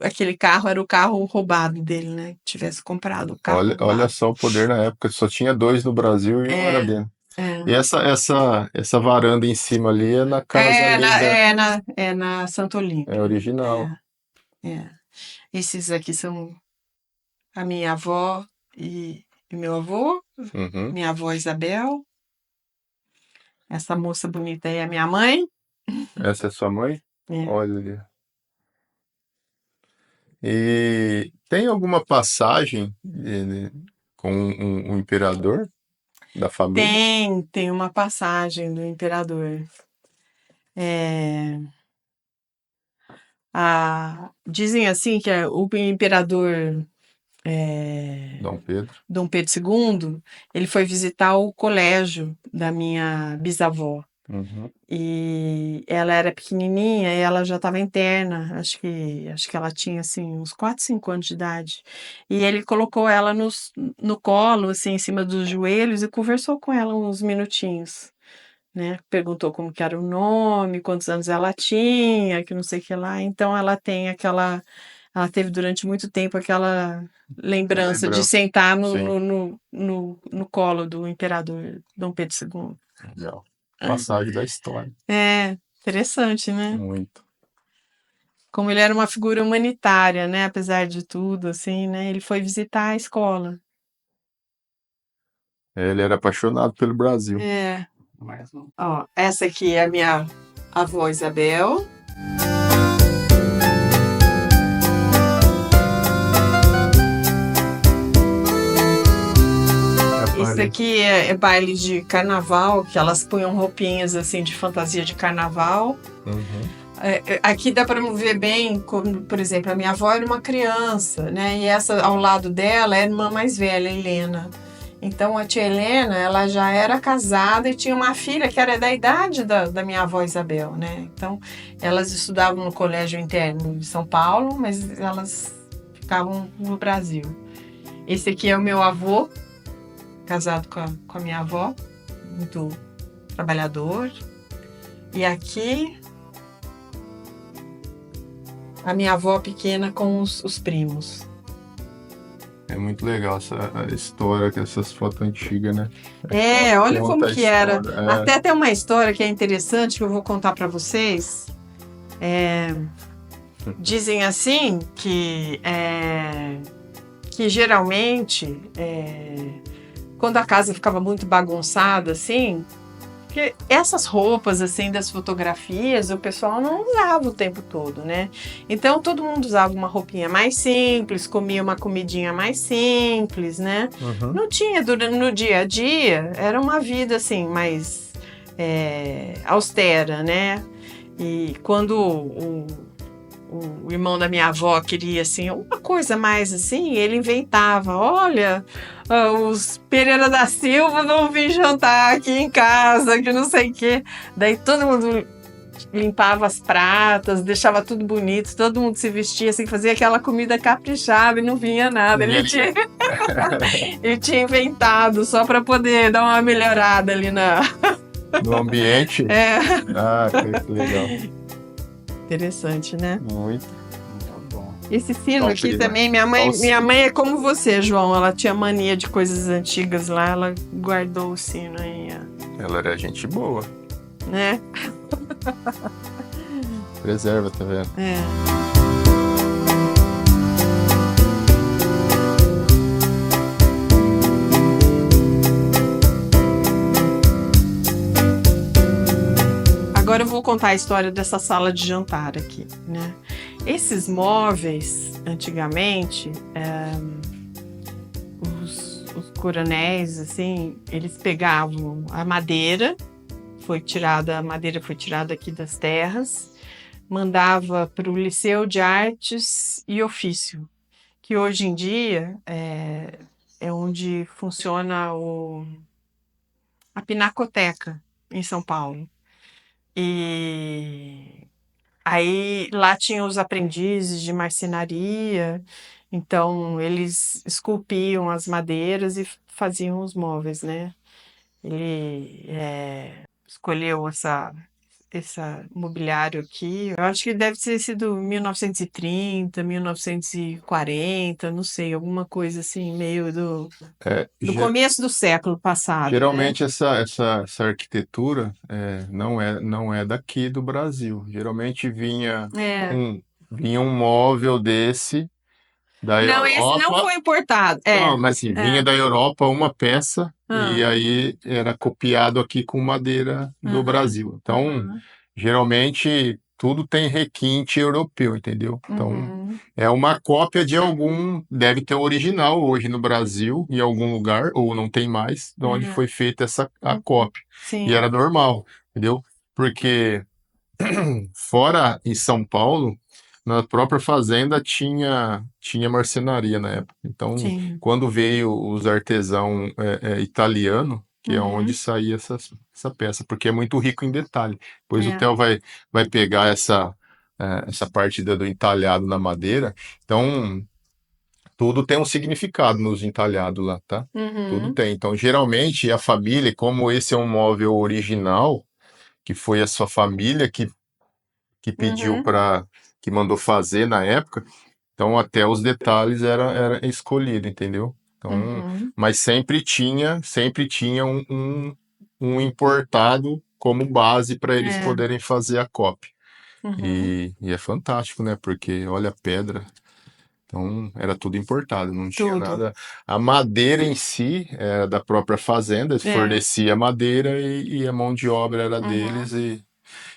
aquele carro era o carro roubado dele, né? Que tivesse comprado o carro roubado. Olha só o poder na época, só tinha 2 no Brasil e um era dele. E essa varanda em cima ali é na casa na Santo Olímpio. É original. Esses aqui são a minha avó e meu avô, minha avó Isabel. Essa moça bonita aí é minha mãe. Essa é sua mãe? Olha ali. E tem alguma passagem com um imperador da família? Tem uma passagem do imperador. Dizem assim que o imperador Dom Pedro. Dom Pedro II, ele foi visitar o colégio da minha bisavó. E ela era pequenininha e ela já estava interna, acho que ela tinha assim uns 4, 5 anos de idade. E ele colocou ela no colo, assim, em cima dos joelhos e conversou com ela uns minutinhos, né? Perguntou como que era o nome, quantos anos ela tinha, que não sei o que lá. Então ela teve durante muito tempo aquela lembrança de sentar no colo do imperador Dom Pedro II. Legal. Passagem da história. Interessante, né? Muito. como ele era uma figura humanitária, né? Apesar de tudo, assim, né? Ele foi visitar a escola. Ele era apaixonado pelo Brasil. É. Ó, essa aqui é a minha avó Isabel. Isso aqui é baile de carnaval, que elas punham roupinhas assim de fantasia de carnaval. Aqui dá para ver bem, como, por exemplo, a minha avó era uma criança, né? E essa ao lado dela é a irmã mais velha, Helena. Então a tia Helena, ela já era casada e tinha uma filha que era da idade da minha avó Isabel, né? Então elas estudavam no colégio interno de São Paulo, mas elas ficavam no Brasil. Esse aqui é o meu avô, casado com a minha avó, muito trabalhador. E aqui a minha avó pequena com os primos. É muito legal essa história, essas fotos antigas, né? Olha Conta como a que era. história, Até tem uma história que é interessante que eu vou contar para vocês. Dizem assim que geralmente quando a casa ficava muito bagunçada assim, porque essas roupas, assim, das fotografias, o pessoal não usava o tempo todo, né? Então, todo mundo usava uma roupinha mais simples, comia uma comidinha mais simples, né? Não tinha, no dia a dia, era uma vida, assim, mais austera, né? E quando o irmão da minha avó queria, assim, uma coisa mais assim, ele inventava, olha, os Pereira da Silva vão vir jantar aqui em casa, que não sei o quê. Daí todo mundo limpava as pratas, deixava tudo bonito, todo mundo se vestia assim, fazia aquela comida caprichada e não vinha nada. Ele tinha inventado só para poder dar uma melhorada ali no ambiente. Ah, que legal. Interessante, né? Muito bom. Esse sino aqui também, minha mãe é como você, João. Ela tinha mania de coisas antigas lá, ela guardou o sino aí. Ela era gente boa. Né? Preserva, tá vendo? Agora eu vou contar a história dessa sala de jantar aqui, né? Esses móveis, antigamente, os coronéis, assim, eles pegavam a madeira foi tirada aqui das terras, mandava para o Liceu de Artes e Ofício, que hoje em dia é onde funciona a Pinacoteca, em São Paulo. E aí lá tinham os aprendizes de marcenaria, então eles esculpiam as madeiras e faziam os móveis, né? Ele escolheu esse mobiliário aqui. Eu acho que deve ter sido 1930, 1940, não sei, alguma coisa assim, meio do começo do século passado. Geralmente essa arquitetura não é daqui do Brasil. Geralmente vinha um móvel desse da Não, Europa. esse não foi importado. Não, mas assim, vinha da Europa uma peça e aí era copiado aqui com madeira do Brasil. Então, geralmente tudo tem requinte europeu, entendeu? Então, é uma cópia de algum, deve ter o original hoje no Brasil, em algum lugar, ou não tem mais, de onde foi feita a cópia. Sim. E era normal, entendeu? Porque fora em São Paulo, na própria fazenda tinha marcenaria na época. Então, quando veio os artesãos italianos, que é onde saía essa peça, porque é muito rico em detalhe. Depois o Theo vai pegar essa parte do entalhado na madeira. Então, tudo tem um significado nos entalhados lá, tá? Tudo tem. Então, geralmente, a família, como esse é um móvel original, que foi a sua família que pediu que mandou fazer na época, então até os detalhes era escolhido, entendeu? Então, mas sempre tinha um importado como base para eles poderem fazer a cópia. Uhum. E é fantástico, né? Porque olha a pedra. Então era tudo importado, não tinha Tudo. nada. A madeira em si era da própria fazenda, eles É. fornecia madeira e a mão de obra era Uhum. deles.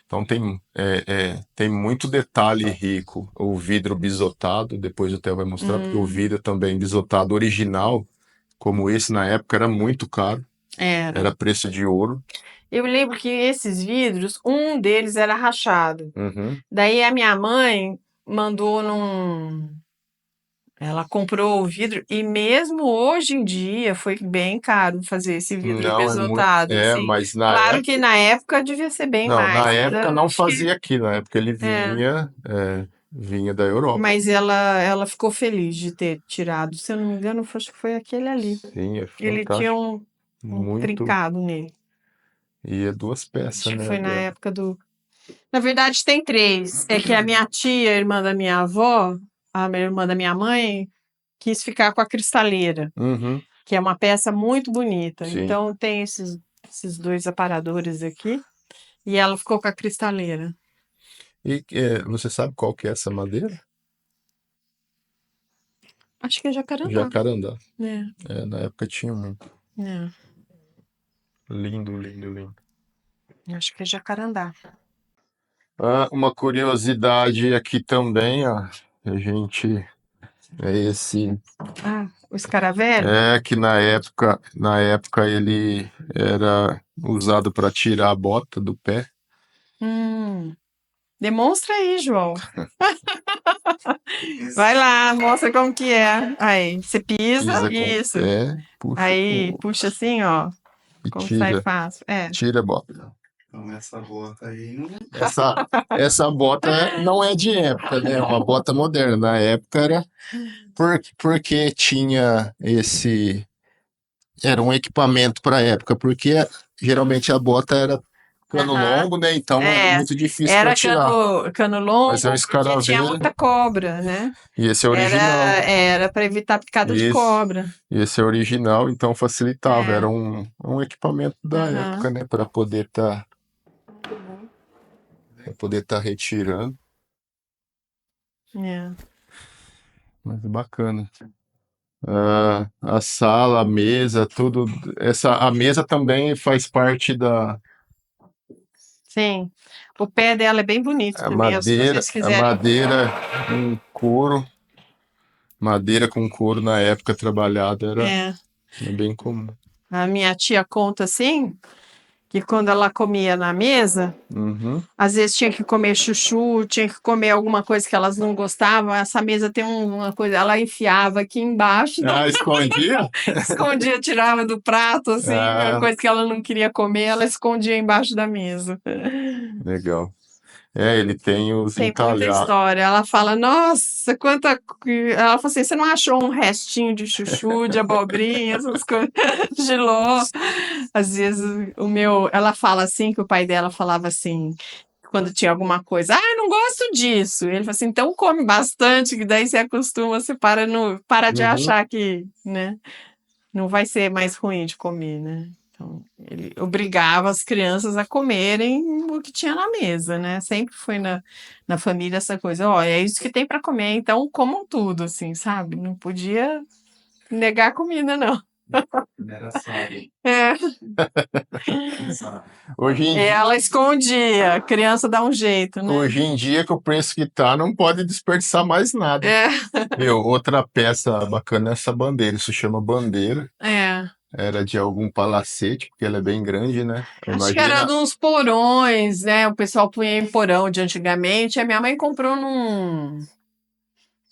Então tem muito detalhe rico. O vidro bisotado, depois o Theo vai mostrar, porque o Hum, vidro também bisotado original, como esse na época, era muito caro, era. era preço de ouro. Eu lembro que esses vidros, um deles era rachado. Uhum. Daí a minha mãe mandou num. Ela comprou o vidro e mesmo hoje em dia foi bem caro fazer esse vidro Não, é muito. besotado, É, assim. mas na Claro que época. na época devia ser bem Não, mais, na mas época eu não acho que fazia aqui, na época ele é. vinha da Europa. Mas ela ficou feliz de ter tirado. Se eu não me engano, acho que foi aquele ali. Sim, é Ele tinha fantástico. um Muito. trincado nele. E é duas peças, Acho que né? foi na época do. Na verdade, tem três. É que a minha tia, irmã da minha avó, a minha irmã da minha mãe, quis ficar com a cristaleira, Uhum, que é uma peça muito bonita. sim. Então tem esses dois aparadores aqui. E ela ficou com a cristaleira. E você sabe qual que é essa madeira? Acho que é jacarandá, Jacarandá. né? É, na época tinha muito. É, Lindo, lindo, lindo. acho que é jacarandá. Ah, uma curiosidade aqui também, ó. A gente. É esse. Ah, o escaravelho? É que na época ele era usado para tirar a bota do pé. Hum, demonstra aí, João. Vai lá, mostra como que é. Aí, você pisa, Pisa com o isso. pé, puxa Aí, puxa assim, ó, e como sai tira. fácil. É. Tira a bota. Então essa bota aí não. Essa bota não é de época, né? É uma bota moderna. Na época era porque tinha esse. Era um equipamento para a época, porque geralmente a bota era cano Aham. longo, né? Então era É, muito difícil para era tirar. cano Mas é um longo, porque tinha escaravelho muita cobra, né? e esse é Era, original. era para evitar picada de Esse, cobra. esse é original, então facilitava. Era É. um equipamento da época, Aham. né? Para poder tá retirando. É. Mas bacana. Ah, a sala, a mesa, tudo. A mesa também faz parte da Sim. O pé dela é bem bonito a também. Se madeira, vocês a quiserem. madeira com couro, madeira com couro na época trabalhada era É. bem comum. A minha tia conta assim que quando ela comia na mesa, Uhum. às vezes tinha que comer chuchu, tinha que comer alguma coisa que elas não gostavam. Essa mesa tem uma coisa, ela enfiava aqui embaixo, Ah, escondia? escondia, tirava do prato, assim, a Ah, coisa que ela não queria comer, ela escondia embaixo da mesa. legal. Ele tem os Tem muita entalhados. história. Ela fala, nossa, quanta. Ela fala assim: você não achou um restinho de chuchu, de abobrinha, essas coisas, de ló? Às vezes o meu. Ela fala assim, que o pai dela falava assim, quando tinha alguma coisa, ah, eu não gosto disso. Ele fala assim, então come bastante, que daí você acostuma, você para de Uhum. achar que, né, não vai ser mais ruim de comer, né? Então, ele obrigava as crianças a comerem o que tinha na mesa, né? Sempre foi na família essa coisa, ó, é isso que tem para comer, então comam tudo, assim, sabe? Não podia negar a comida, não. Era sábio. É, Sábio. Hoje em dia, ela escondia, a criança dá um jeito, né? hoje em dia, com o preço que tá, não pode desperdiçar mais nada. É, Viu? Outra peça bacana é essa bandeira. Isso chama bandeira. é. Era de algum palacete, porque ela é bem grande, né? Acho que era Imagina. de uns porões, né? O pessoal punha em porão de antigamente. A minha mãe comprou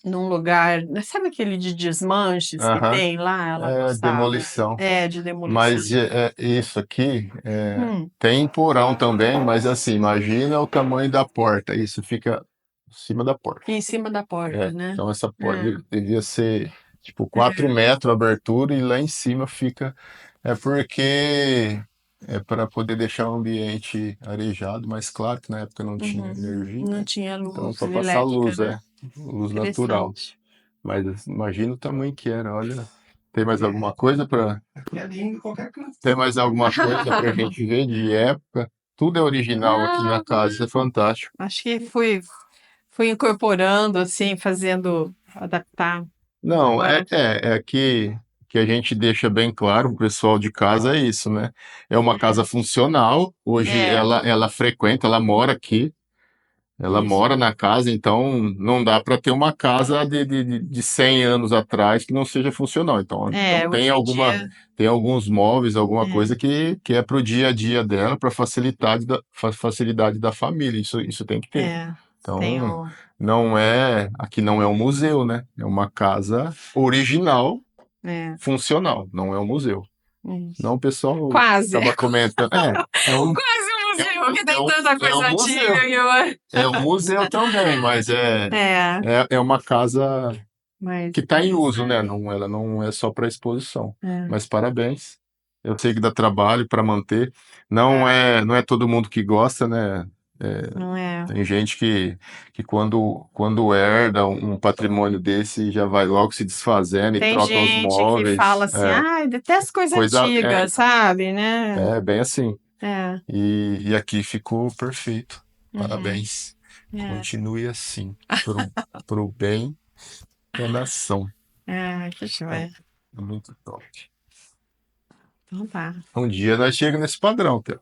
num lugar, sabe aquele de desmanches que Aham. tem lá? Ela gostava. Demolição. É, de demolição. Mas isso aqui Hum, tem porão também, mas assim, imagina o tamanho da porta. Isso fica em cima da porta. em cima da porta, né? Então essa porta É. devia ser tipo 4 metros a abertura e lá em cima fica. É porque é para poder deixar o ambiente arejado, mas claro que na época não tinha Uhum. energia, Não né? tinha Então luz para passar elétrica, luz, né? luz natural. Interessante. Mas imagina o tamanho que era, olha. Tem mais alguma coisa para Aqui é lindo qualquer canto. Tem mais alguma coisa para a gente ver de época? Tudo é original aqui na casa, isso é fantástico. Acho que fui incorporando, assim, fazendo, adaptar. Não, Agora, que a gente deixa bem claro pro pessoal de casa é isso, né? É uma casa funcional, hoje é, ela frequenta, ela mora aqui, ela isso. mora na casa, então não dá para ter uma casa de 100 anos atrás que não seja funcional. Então Hoje em dia, tem alguns móveis, alguma é, coisa que é para o dia a dia dela, para facilidade da família. Isso tem que ter. é, Então, tenho, aqui não é um museu, né? É uma casa original, é, funcional, não é um museu. isso. Não, o pessoal Quase, acaba comentando. quase um museu, que É tem um, tanta é coisa um museu. antiga que eu... É um museu também, mas É, é uma casa mas, que está em uso, né? Não, ela não é só para exposição. é, Mas parabéns. Eu sei que dá trabalho para manter. tá, Não é todo mundo que gosta, né? não é. Tem gente que quando herda um patrimônio desse já vai logo se desfazendo e Tem troca os gente que fala móveis. assim, ai, detesto coisa Coisa antiga, sabe, né? bem assim. É, E aqui ficou perfeito. uhum, Parabéns. é, Continue assim, pro bem da nação. que É joia. muito top. Então tá. Um dia nós chegamos nesse padrão, Theo.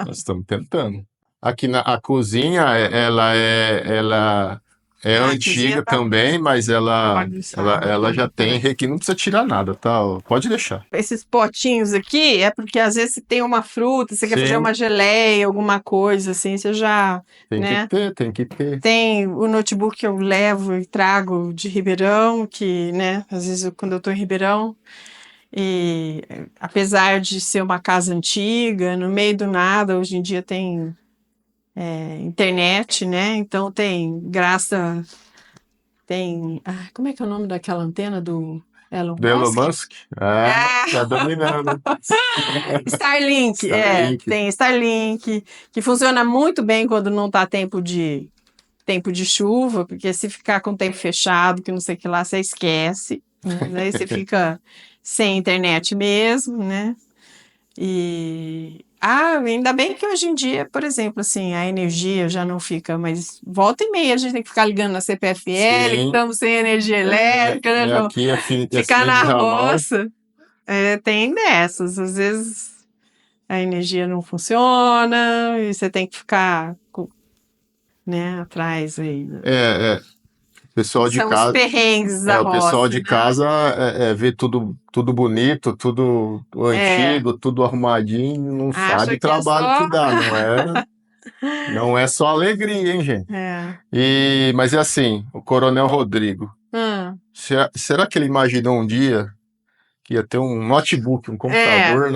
Nós estamos tentando. Aqui a cozinha, ela é Ah, a cozinha antiga tá também, mas bagunçada, ela tá? já tem Peraí. aqui, não precisa tirar nada, tá? Pode deixar. Esses potinhos aqui é porque às vezes você tem uma fruta, você quer fazer Sim, uma geleia, alguma coisa assim, você já, tem que né? ter, tem que ter. Tem o notebook que eu levo e trago de Ribeirão, que, né, às vezes quando eu tô em Ribeirão, e apesar de ser uma casa antiga, no meio do nada, hoje em dia tem internet, né? Então como é que é o nome daquela antena do Elon Do Elon Musk? Musk? Ah, tá dominando. Starlink, Starlink. tem Starlink, que funciona muito bem quando não tá tempo de chuva, porque se ficar com o tempo fechado, que não sei o que lá, você esquece, né? Daí você fica sem internet mesmo, né? E ainda bem que hoje em dia, por exemplo, assim, a energia já não fica, mas volta e meia a gente tem que ficar ligando na CPFL, que Sim, estamos sem energia elétrica, né? aqui é Ficar fim na de ramal. roça, tem dessas. Às vezes a energia não funciona e você tem que ficar, né, atrás aí. É, pessoal de São os casa, perrengues da o pessoal roça, de né? casa vê tudo bonito, tudo É, antigo, tudo arrumadinho, não sabe acha o que é trabalho que só. dá, não é só alegria, hein, gente? É. Mas é assim, o Coronel Rodrigo, Hum. será que ele imaginou um dia que ia ter um notebook, um É, computador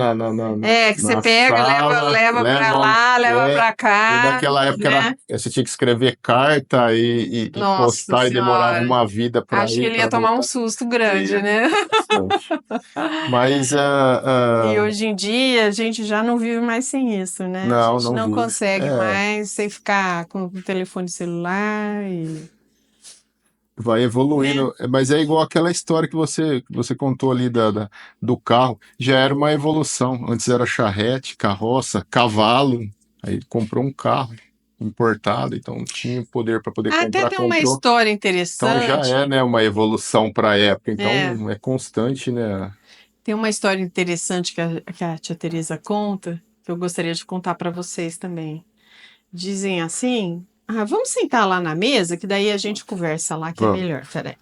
que você na pega, sala, leva pra lá, leva pra e cá, naquela época né? você tinha que escrever carta e Nossa postar e demorava Senhora, uma vida para acho que ir, ele ia para tomar um voltar. susto grande, Ia, né? bastante. Mas E hoje em dia a gente já não vive mais sem isso, né? A não, gente não não vive. consegue mais sem ficar com o telefone celular e, Vai né? evoluindo, mas é igual aquela história que você contou ali do carro. Já era uma evolução. Antes era charrete, carroça, cavalo. Aí comprou um carro importado, então tinha poder para poder Até comprar, tem uma comprou. história Então já é, interessante. né, uma evolução para a época. É, Então é constante, né? tem uma história interessante que a tia Teresa conta, que eu gostaria de contar para vocês também. Dizem assim: vamos sentar lá na mesa, que daí a gente conversa lá, que é Vamos. melhor. Peraí.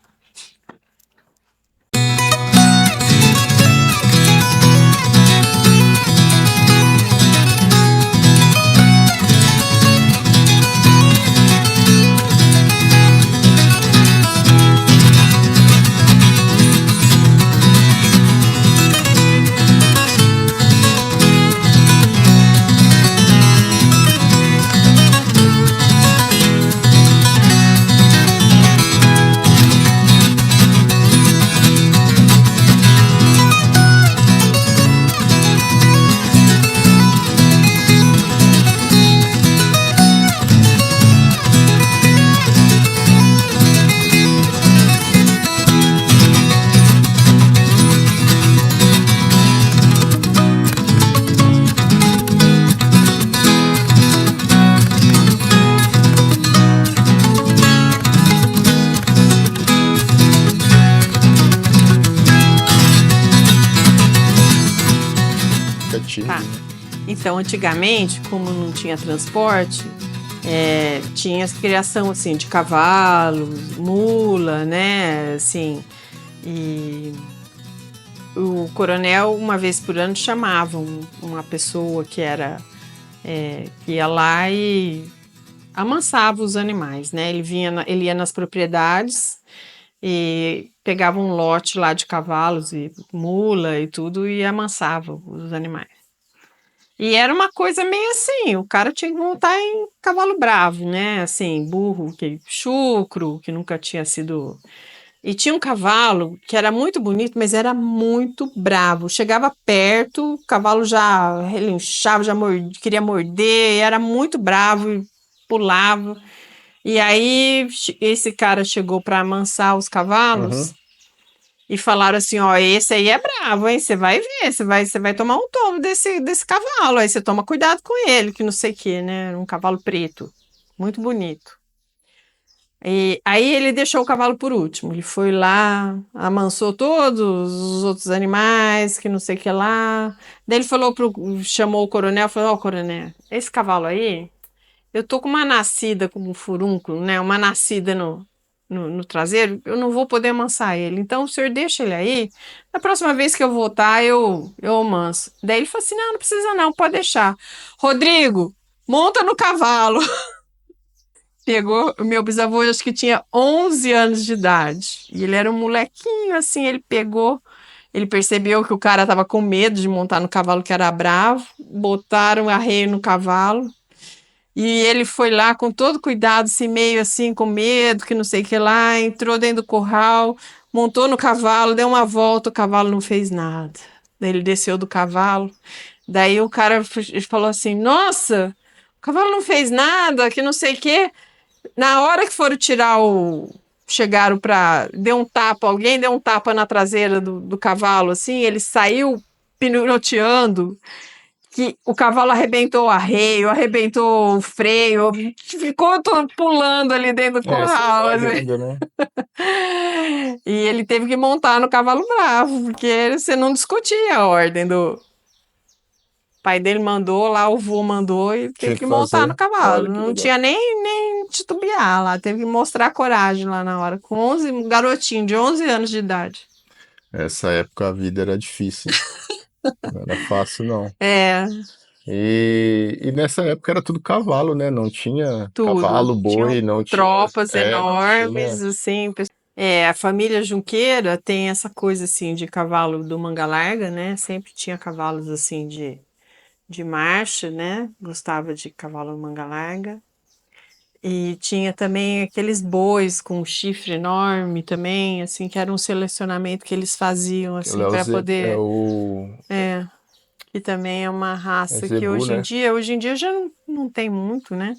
entendi. Tá. Então, antigamente, como não tinha transporte, tinha a criação assim de cavalos, mula, né? Assim, e o coronel, uma vez por ano, chamava uma pessoa que ia lá e amansava os animais, né? Ele ia nas propriedades e pegava um lote lá de cavalos e mula e tudo e amansava os animais. E era uma coisa meio assim, o cara tinha que montar em cavalo bravo, né? Assim, burro, chucro, que nunca tinha sido. E tinha um cavalo que era muito bonito, mas era muito bravo. Chegava perto, o cavalo já relinchava, queria morder, era muito bravo e pulava. E aí esse cara chegou para amansar os cavalos e falaram assim, ó, esse aí é bravo, hein? Você vai ver, você vai tomar um tombo desse cavalo. Aí você toma cuidado com ele, que não sei o quê, né? Era um cavalo preto, muito bonito. E aí ele deixou o cavalo por último. Ele foi lá, amansou todos os outros animais, que não sei o que lá. Daí ele chamou o coronel, falou, ó, coronel, esse cavalo aí, eu tô com uma nascida, com um furúnculo, né? Uma nascida no traseiro, eu não vou poder amansar ele. Então o senhor deixa ele aí. Na próxima vez que eu voltar, eu amanso. Daí ele falou assim: não, não precisa não, pode deixar. Rodrigo, monta no cavalo. Pegou, o meu bisavô, acho que tinha 11 anos de idade. E ele era um molequinho, assim, ele pegou. Ele percebeu que o cara tava com medo de montar no cavalo que era bravo. Botaram arreio no cavalo. E ele foi lá com todo cuidado, assim, meio assim, com medo, que não sei o que lá, entrou dentro do curral, montou no cavalo, deu uma volta, o cavalo não fez nada. Daí ele desceu do cavalo, daí o cara falou assim, nossa, o cavalo não fez nada, que não sei o que. Na hora que foram chegaram para, alguém deu um tapa na traseira do cavalo, assim, ele saiu pirueteando, que o cavalo arrebentou o arreio, arrebentou o freio, ficou todo pulando ali dentro do curral. Assim. Né? E ele teve que montar no cavalo bravo, porque você não discutia a ordem do. O pai dele mandou lá, o vô mandou e teve que montar no cavalo. Não tinha nem titubear lá, teve que mostrar a coragem lá na hora, com 11, um garotinho de 11 anos de idade. Essa época a vida era difícil. Não era fácil, não. É, E nessa época era tudo cavalo, né? Não tinha tudo. cavalo, boi, Tinham não tinha. tropas enormes, tinha- assim. A família Junqueira tem essa coisa assim de cavalo do manga larga, né? Sempre tinha cavalos assim de marcha, né? Gostava de cavalo manga larga. E tinha também aqueles bois com chifre enorme também, assim, que era um selecionamento que eles faziam assim para poder. Que também é uma raça que Zebu, né? hoje em dia já não tem muito, né?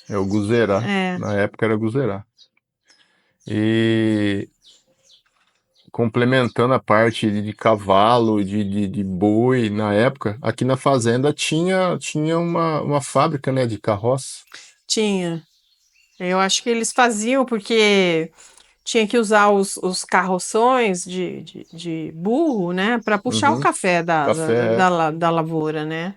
É o Guzerá. É. Na época era Guzerá. E complementando a parte de cavalo, de boi, na época, aqui na fazenda tinha uma fábrica, né, de carroça. Tinha. Eu acho que eles faziam porque tinha que usar os carroções de burro, né, para puxar o café da lavoura, né?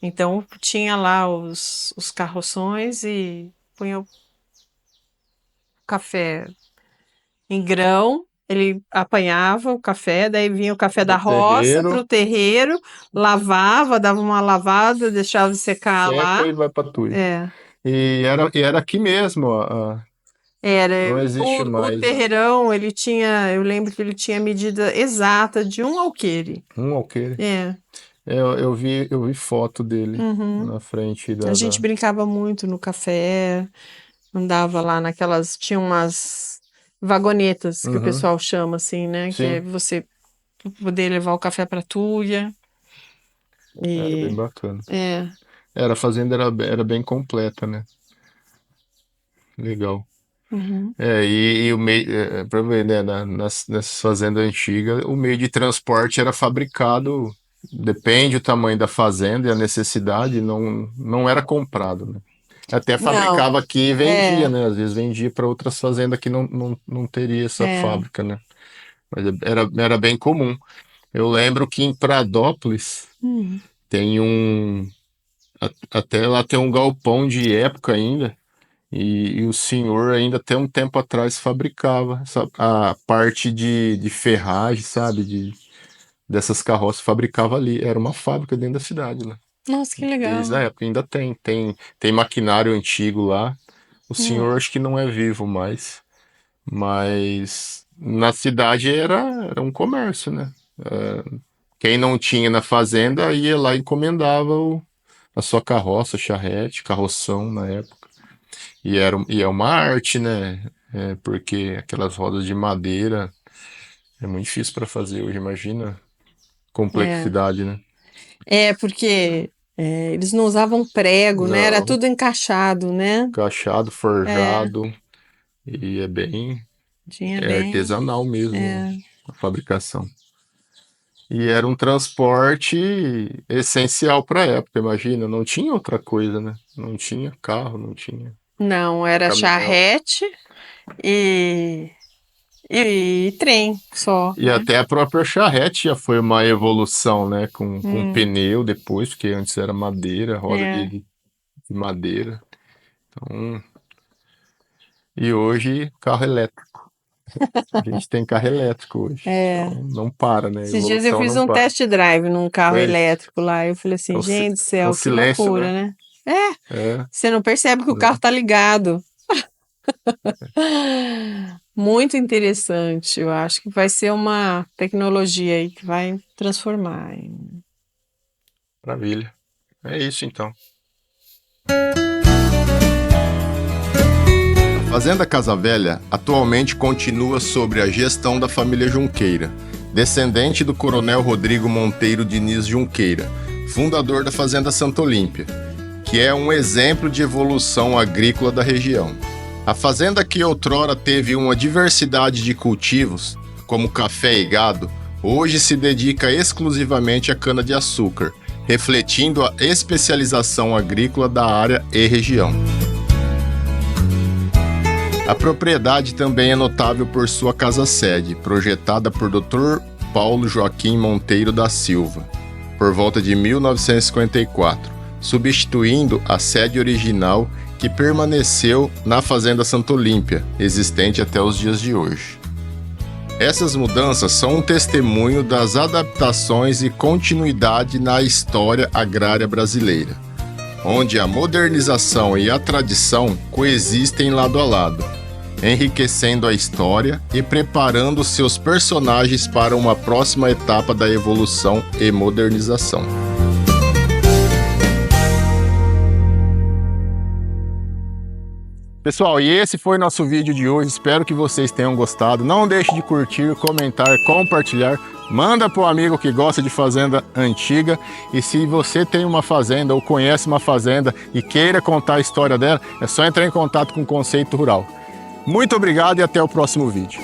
Então tinha lá os carroções e punha o café em grão. Ele apanhava o café, daí vinha o café da roça para o terreiro, lavava, dava uma lavada, deixava secar lá. E vai para Tui. É. E era aqui mesmo. Era. Não existe O mais. terreirão, ele tinha, eu lembro que ele tinha a medida exata de um alqueire. Um alqueire. É. Eu vi foto dele na frente A gente brincava muito no café, andava lá tinha umas vagonetas que o pessoal chama assim, né? Que é você poder levar o café para Tuia. Era bem bacana. É. A fazenda era bem completa, né? Legal. E o meio, para ver, né, nessas fazendas antigas, o meio de transporte era fabricado, depende do tamanho da fazenda e a necessidade, não era comprado, né? Até fabricava aqui e vendia, né? Às vezes vendia para outras fazendas que não teria essa fábrica, né? Mas era bem comum. Eu lembro que em Pradópolis Tem até lá tem um galpão de época ainda, e o senhor ainda até um tempo atrás fabricava a parte de ferragem, sabe, dessas carroças, fabricava ali, era uma fábrica dentro da cidade lá, Nossa, que desde a legal. época, ainda tem maquinário antigo lá, o Hum, senhor acho que não é vivo mais, mas na cidade era um comércio, né? Quem não tinha na fazenda ia lá e encomendava a sua carroça, charrete, carroção na época. E é uma arte, né? Porque aquelas rodas de madeira é muito difícil para fazer hoje, imagina a é. complexidade, né? É, porque eles não usavam prego, né? Era Não, tudo encaixado, né? cachado, É, forjado, e é bem tinha bem. artesanal mesmo É. a fabricação. E era um transporte essencial para a época, imagina, não tinha outra coisa, né? Não tinha carro, não tinha Não, era caminhão. charrete e, e trem só, E né? até a própria charrete já foi uma evolução, né? Com Hum, pneu depois, porque antes era madeira, roda é. de madeira. Então, e hoje, carro elétrico. A gente tem carro elétrico hoje. É. Então, não para, né? A Esses dias eu evolução fiz não um para. test drive num carro Pois, elétrico lá. Eu falei é assim, o, gente do é o céu, que silêncio, loucura, né? né? É, É, você não percebe que o carro né? tá ligado. Muito interessante. Eu acho que vai ser uma tecnologia aí que vai transformar. Maravilha. É isso então. A Fazenda Casa Velha atualmente continua sobre a gestão da família Junqueira, descendente do coronel Rodrigo Monteiro Diniz Junqueira, fundador da Fazenda Santa Olímpia, que é um exemplo de evolução agrícola da região. A fazenda, que outrora teve uma diversidade de cultivos, como café e gado, hoje se dedica exclusivamente à cana-de-açúcar, refletindo a especialização agrícola da área e região. A propriedade também é notável por sua casa-sede, projetada por Dr. Paulo Joaquim Monteiro da Silva, por volta de 1954, substituindo a sede original que permaneceu na Fazenda Santa Olímpia, existente até os dias de hoje. Essas mudanças são um testemunho das adaptações e continuidade na história agrária brasileira, onde a modernização e a tradição coexistem lado a lado, enriquecendo a história e preparando seus personagens para uma próxima etapa da evolução e modernização. Pessoal, e esse foi nosso vídeo de hoje, espero que vocês tenham gostado. Não deixe de curtir, comentar, compartilhar, manda para o amigo que gosta de fazenda antiga. E se você tem uma fazenda ou conhece uma fazenda e queira contar a história dela, é só entrar em contato com o Conceito Rural. Muito obrigado e até o próximo vídeo.